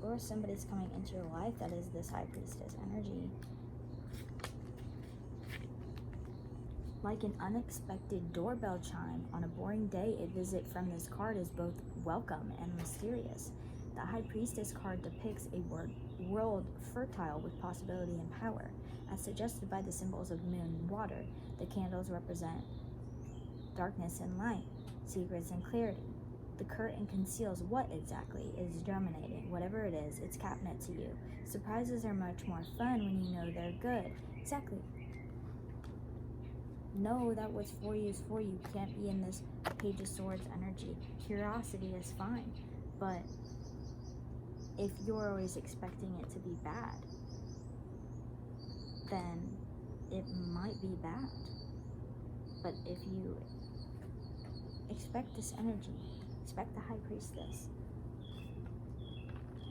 Or somebody's coming into your life that is this High Priestess energy. Like an unexpected doorbell chime on a boring day, a visit from this card is both welcome and mysterious. The High Priestess card depicts a world fertile with possibility and power, as suggested by the symbols of moon and water. The candles represent darkness and light, secrets and clarity. The curtain conceals what exactly is germinating. Whatever it is, it's catnip to you. Surprises are much more fun when you know they're good. Exactly. Know that what's for you is for you. You can't be in this Page of Swords energy. Curiosity is fine, but if you're always expecting it to be bad, then it might be bad. But if you expect this energy, expect the High Priestess,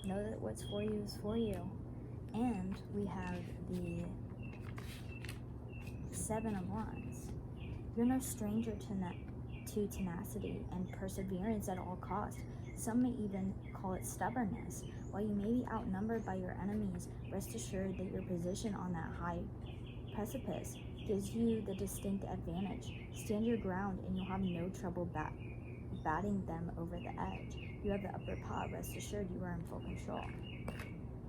know that what's for you is for you. And we have the Seven of Wands. You're no stranger to tenacity and perseverance at all costs. Some may even call it stubbornness. While you may be outnumbered by your enemies, rest assured that your position on that high precipice gives you the distinct advantage. Stand your ground and you'll have no trouble batting them over the edge. You have the upper paw. Rest assured you are in full control.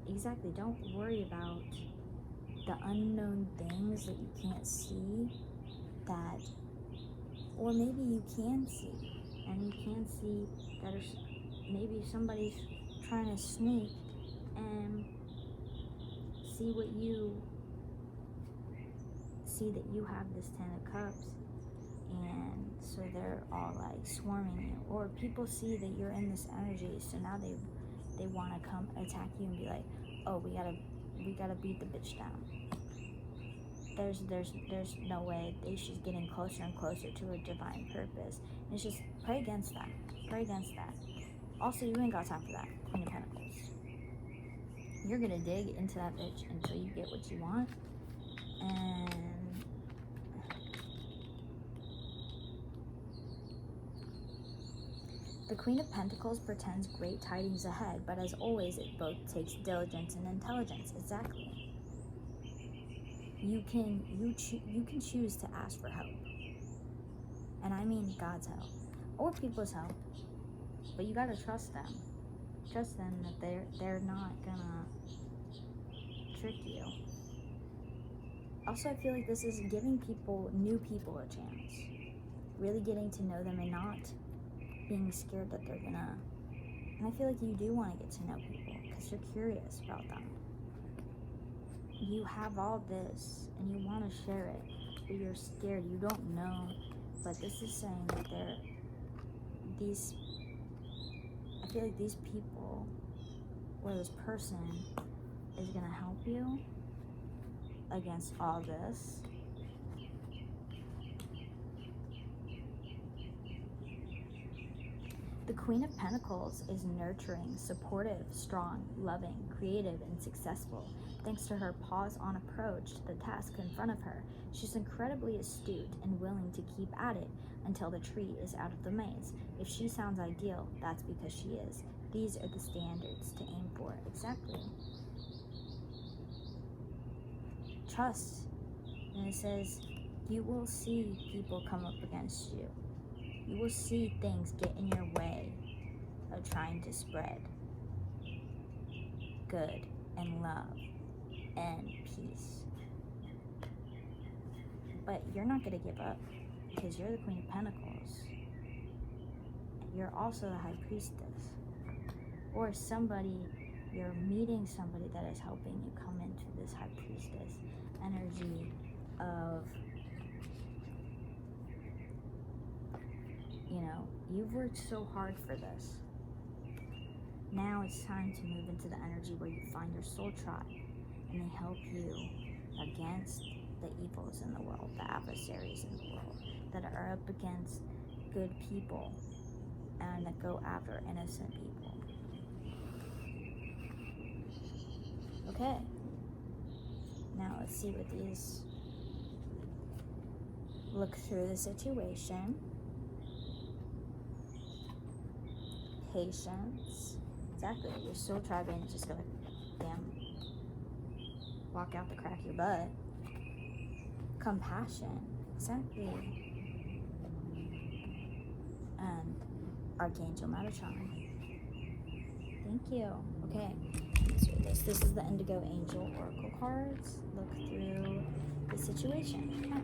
Exactly. Don't worry about the unknown things that you can't see, that, or maybe you can see, and you can see that maybe somebody's trying to sneak and see what you see, that you have this 10 of Cups, and so they're all like swarming you, or people see that you're in this energy, so now they want to come attack you and be like, oh, we gotta beat the bitch down. There's no way. She's getting closer and closer to her divine purpose. And it's just pray against that. Pray against that. Also, you ain't got time for that, Queen of Pentacles. You're gonna dig into that bitch until you get what you want. And the Queen of Pentacles pretends great tidings ahead, but as always, it both takes diligence and intelligence. Exactly. You can choose to ask for help, and I mean God's help or people's help, but you gotta trust them. Trust them that they're not gonna trick you. Also, I feel like this is giving new people a chance, really getting to know them and not being scared that they're gonna. And I feel like you do want to get to know people because you're curious about them. You have all this and you want to share it, but you're scared. You don't know. But this is saying that I feel like these people or this person is going to help you against all this. The Queen of Pentacles is nurturing, supportive, strong, loving, creative, and successful. Thanks to her pause-on approach to the task in front of her, she's incredibly astute and willing to keep at it until the tree is out of the maze. If she sounds ideal, that's because she is. These are the standards to aim for. Exactly. Trust. And it says, you will see people come up against you. You will see things get in your way of trying to spread good and love and peace. But you're not going to give up because you're the Queen of Pentacles. You're also the High Priestess. Or you're meeting somebody that is helping you come into this High Priestess energy of, you've worked so hard for this. Now it's time to move into the energy where you find your soul tribe and they help you against the evils in the world, the adversaries in the world that are up against good people and that go after innocent people. Okay. Now let's see what these look through the situation. Patience. Exactly. Your soul tribe ain't just gonna walk out the crack of your butt. Compassion. Exactly. And Archangel Metatron. Thank you. Okay, let's read this. This is the Indigo Angel Oracle cards. Look through the situation.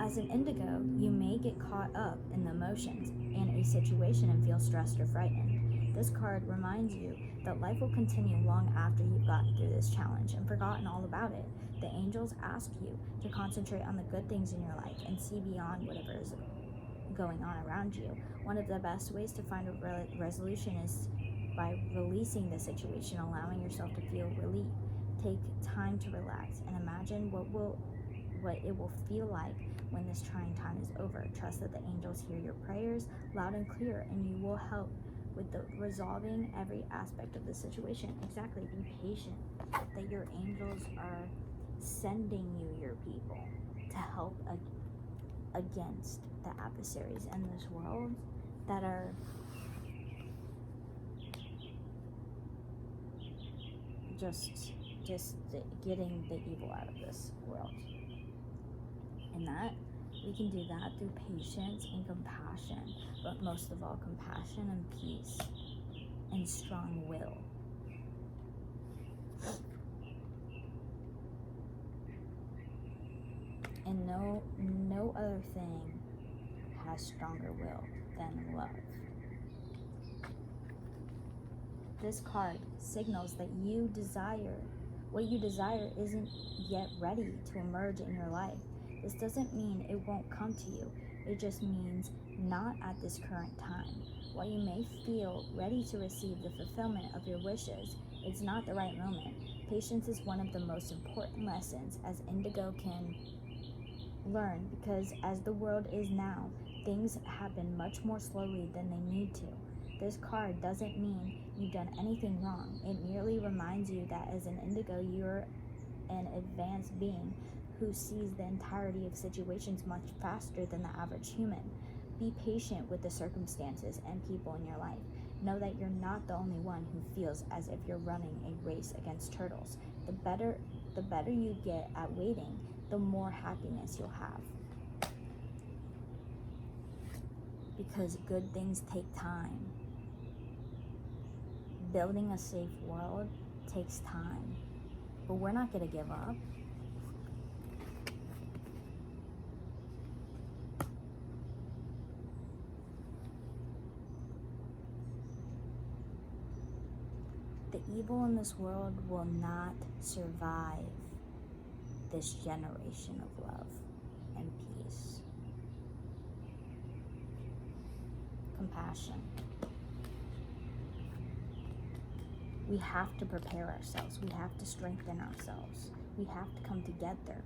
As an indigo, you may get caught up in the emotions in a situation and feel stressed or frightened. This card reminds you that life will continue long after you've gotten through this challenge and forgotten all about it. The angels ask you to concentrate on the good things in your life and see beyond whatever is going on around you. One of the best ways to find a resolution is by releasing the situation, allowing yourself to feel relief. Take time to relax and imagine what it will feel like when this trying time is over. Trust that the angels hear your prayers loud and clear, and you will help with the resolving every aspect of the situation. Exactly. Be patient that your angels are sending you your people to help against the adversaries in this world that are just getting the evil out of this world. And that we can do that through patience and compassion, but most of all compassion and peace and strong will. And no other thing has stronger will than love. This card signals that what you desire isn't yet ready to emerge in your life. This doesn't mean it won't come to you. It just means not at this current time. While you may feel ready to receive the fulfillment of your wishes, it's not the right moment. Patience is one of the most important lessons as Indigo can learn, because as the world is now, things happen much more slowly than they need to. This card doesn't mean you've done anything wrong. It merely reminds you that as an Indigo, you're an advanced being who sees the entirety of situations much faster than the average human. Be patient with the circumstances and people in your life. Know that you're not the only one who feels as if you're running a race against turtles. The better you get at waiting, the more happiness you'll have. Because good things take time. Building a safe world takes time, but we're not going to give up. The evil in this world will not survive this generation of love and peace. Compassion. We have to prepare ourselves. We have to strengthen ourselves. We have to come together.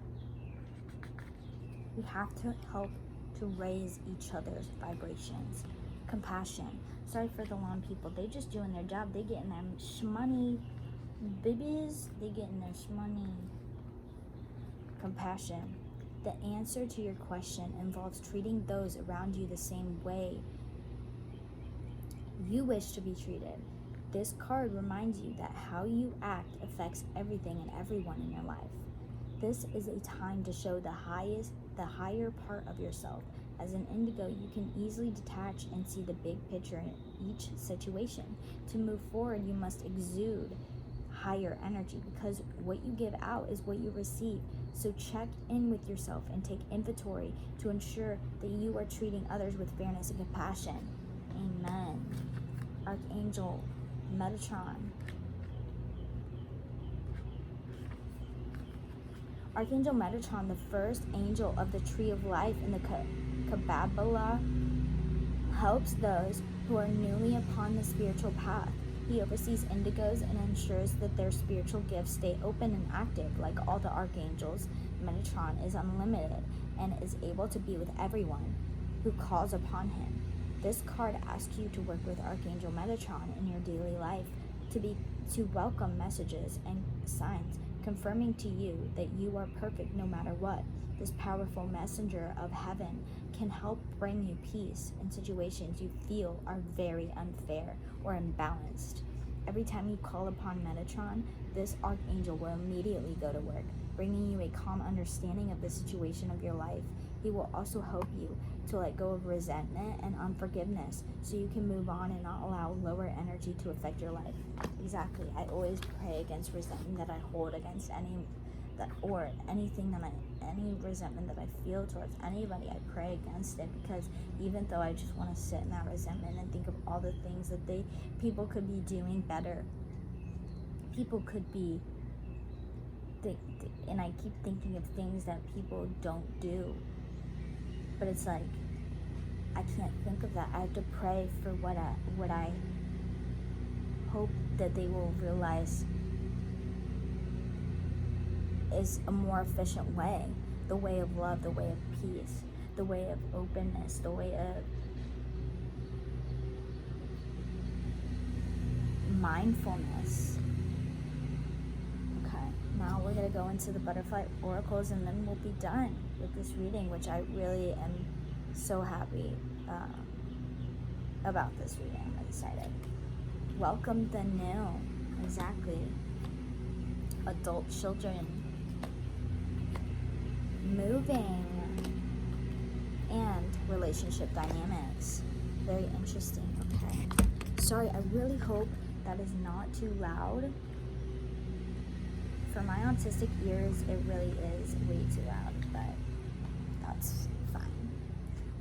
We have to help to raise each other's vibrations. Compassion. Sorry for the lawn people. They just doing their job. They getting their shmoney babies. They getting their shmoney. Compassion. The answer to your question involves treating those around you the same way you wish to be treated. This card reminds you that how you act affects everything and everyone in your life. This is a time to show the higher part of yourself. As an Indigo, you can easily detach and see the big picture in each situation. To move forward, you must exude higher energy, because what you give out is what you receive. So check in with yourself and take inventory to ensure that you are treating others with fairness and compassion. Amen. Archangel Metatron. Archangel Metatron, the first angel of the Tree of Life in the Kabbalah, helps those who are newly upon the spiritual path. He oversees indigos and ensures that their spiritual gifts stay open and active. Like all the archangels, Metatron is unlimited and is able to be with everyone who calls upon him. This card asks you to work with Archangel Metatron in your daily life to welcome messages and signs confirming to you that you are perfect no matter what. This powerful messenger of heaven can help bring you peace in situations you feel are very unfair or imbalanced. Every time you call upon Metatron, this archangel will immediately go to work, bringing you a calm understanding of the situation of your life. He will also help you to let go of resentment and unforgiveness so you can move on and not allow lower energy to affect your life. Exactly. I always pray against resentment that I hold against any resentment that I feel towards anybody. I pray against it, because even though I just want to sit in that resentment and think of all the things that people could be doing better, people could be and I keep thinking of things that people don't do, but it's like I can't think of that. I have to pray for what I hope that they will realize is a more efficient way, the way of love, the way of peace, the way of openness, the way of mindfulness. Okay, now we're going to go into the butterfly oracles, and then we'll be done with this reading, which I really am so happy about this reading. I'm excited. Welcome the new. Exactly. Adult children. Moving. And relationship dynamics. Very interesting. Okay. Sorry, I really hope that is not too loud. For my autistic ears, it really is way too loud, but that's fine.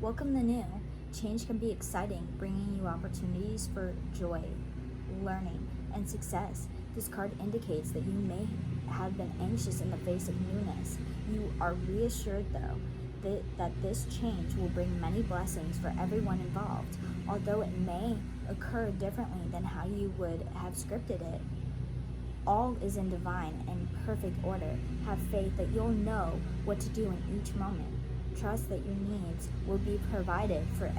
Welcome the new. Change can be exciting, bringing you opportunities for joy, learning, and success. This card indicates that you may have been anxious in the face of newness. You are reassured, though, that this change will bring many blessings for everyone involved. Although it may occur differently than how you would have scripted it, all is in divine and perfect order. Have faith that you'll know what to do in each moment. Trust that your needs will be provided for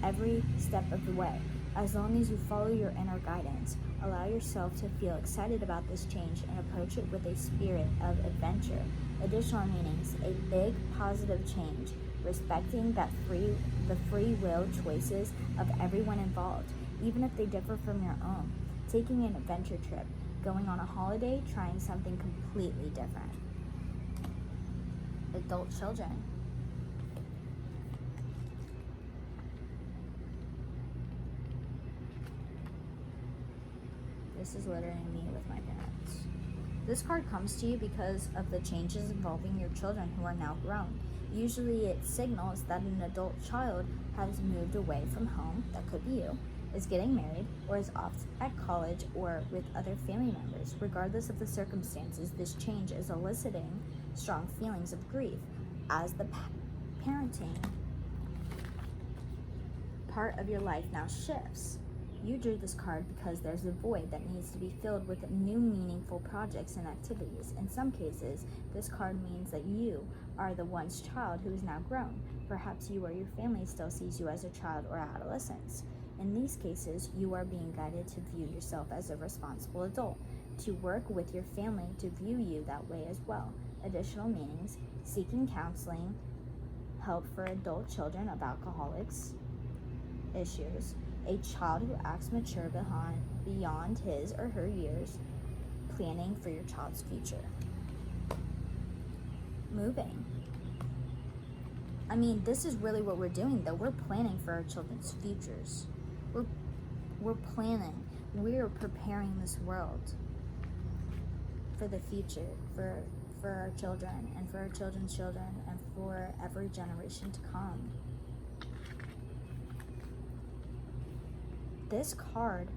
every step of the way. As long as you follow your inner guidance, allow yourself to feel excited about this change and approach it with a spirit of adventure. Additional meanings: a big positive change, respecting that the free will choices of everyone involved, even if they differ from your own. Taking an adventure trip, going on a holiday, trying something completely different. Adult children. This is literally me with my parents. This card comes to you because of the changes involving your children who are now grown. Usually it signals that an adult child has moved away from home, that could be you, is getting married, or is off at college or with other family members. Regardless of the circumstances, this change is eliciting strong feelings of grief as the parenting part of your life now shifts. You drew this card because there's a void that needs to be filled with new meaningful projects and activities. In some cases, this card means that you are the once child who is now grown. Perhaps you or your family still sees you as a child or adolescent. In these cases, you are being guided to view yourself as a responsible adult, to work with your family to view you that way as well. Additional meanings: seeking counseling, help for adult children of alcoholics issues, a child who acts mature beyond his or her years, planning for your child's future. Moving. I mean, this is really what we're doing, though. We're planning for our children's futures. We're planning. We're preparing this world for the future, for our children, and for our children's children, and for every generation to come. This card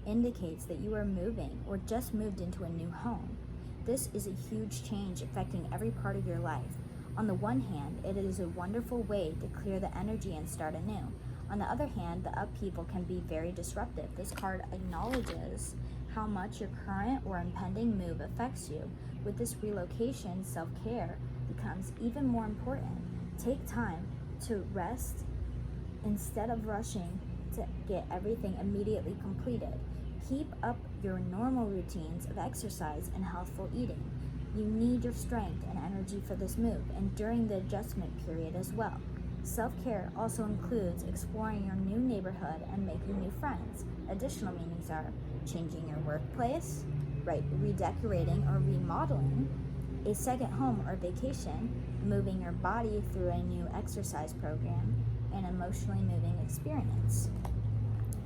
indicates that you are moving or just moved into a new home. This is a huge change affecting every part of your life. On the one hand, it is a wonderful way to clear the energy and start anew. On the other hand, the upheaval can be very disruptive. This card acknowledges how much your current or impending move affects you. With this relocation, self-care becomes even more important. Take time to rest instead of rushing to get everything immediately completed. Keep up your normal routines of exercise and healthful eating. You need your strength and energy for this move and during the adjustment period as well. Self-care also includes exploring your new neighborhood and making new friends. Additional meanings are changing your workplace, redecorating or remodeling, a second home or vacation, moving your body through a new exercise program, an emotionally moving experience.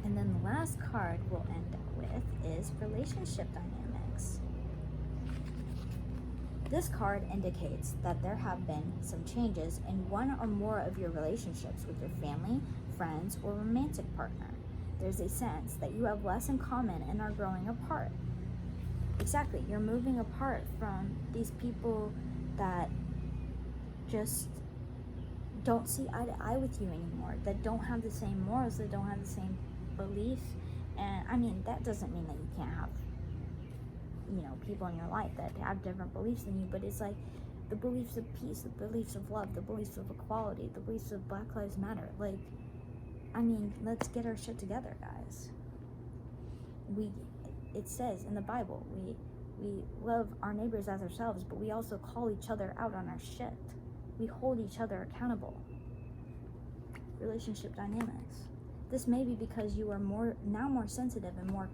And then the last card we'll end with is relationship dynamics. This card indicates that there have been some changes in one or more of your relationships with your family, friends, or romantic partner. There's a sense that you have less in common and are growing apart. Exactly, you're moving apart from these people that just don't see eye to eye with you anymore, that don't have the same morals, that don't have the same beliefs. And I mean, that doesn't mean that you can't have, people in your life that have different beliefs than you, but it's like the beliefs of peace, the beliefs of love, the beliefs of equality, the beliefs of Black Lives Matter. Like, I mean, let's get our shit together, guys. It says in the Bible, we love our neighbors as ourselves, but we also call each other out on our shit. We hold each other accountable. Relationship dynamics. This may be because you are more sensitive and more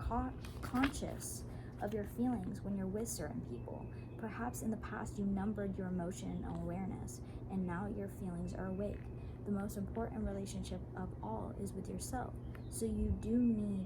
conscious of your feelings when you're with certain people. Perhaps in the past you numbered your emotion and awareness, and now your feelings are awake. The most important relationship of all is with yourself. So you do need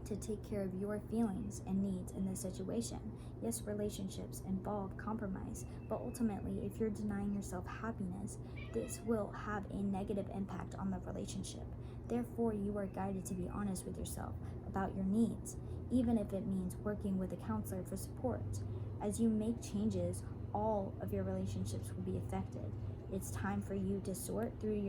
to take care of your feelings and needs in this situation. Yes, relationships involve compromise, but ultimately, if you're denying yourself happiness, this will have a negative impact on the relationship. Therefore, you are guided to be honest with yourself about your needs, even if it means working with a counselor for support. As you make changes, all of your relationships will be affected. It's time for you to sort through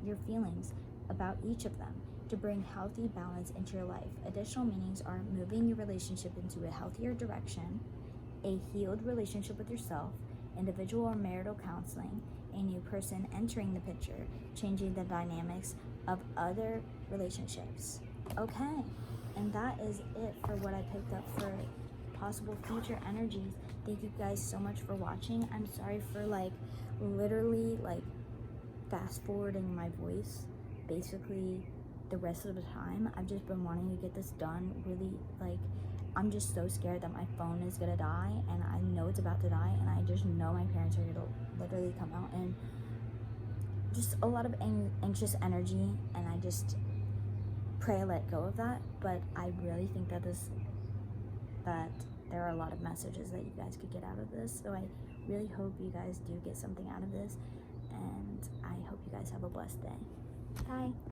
your feelings about each of them to bring healthy balance into your life. Additional meanings are moving your relationship into a healthier direction, a healed relationship with yourself, individual or marital counseling, a new person entering the picture, changing the dynamics of other relationships. Okay, and that is it for what I picked up for possible future energies. Thank you guys so much for watching. I'm sorry for literally fast forwarding my voice basically the rest of the time. I've just been wanting to get this done really. I'm just so scared that my phone is gonna die, and I know it's about to die, and I just know my parents are gonna literally come out, and just a lot of anxious energy, and I just pray I let go of that. But I really think that there are a lot of messages that you guys could get out of this, so I really hope you guys do get something out of this, and I hope you guys have a blessed day. Bye.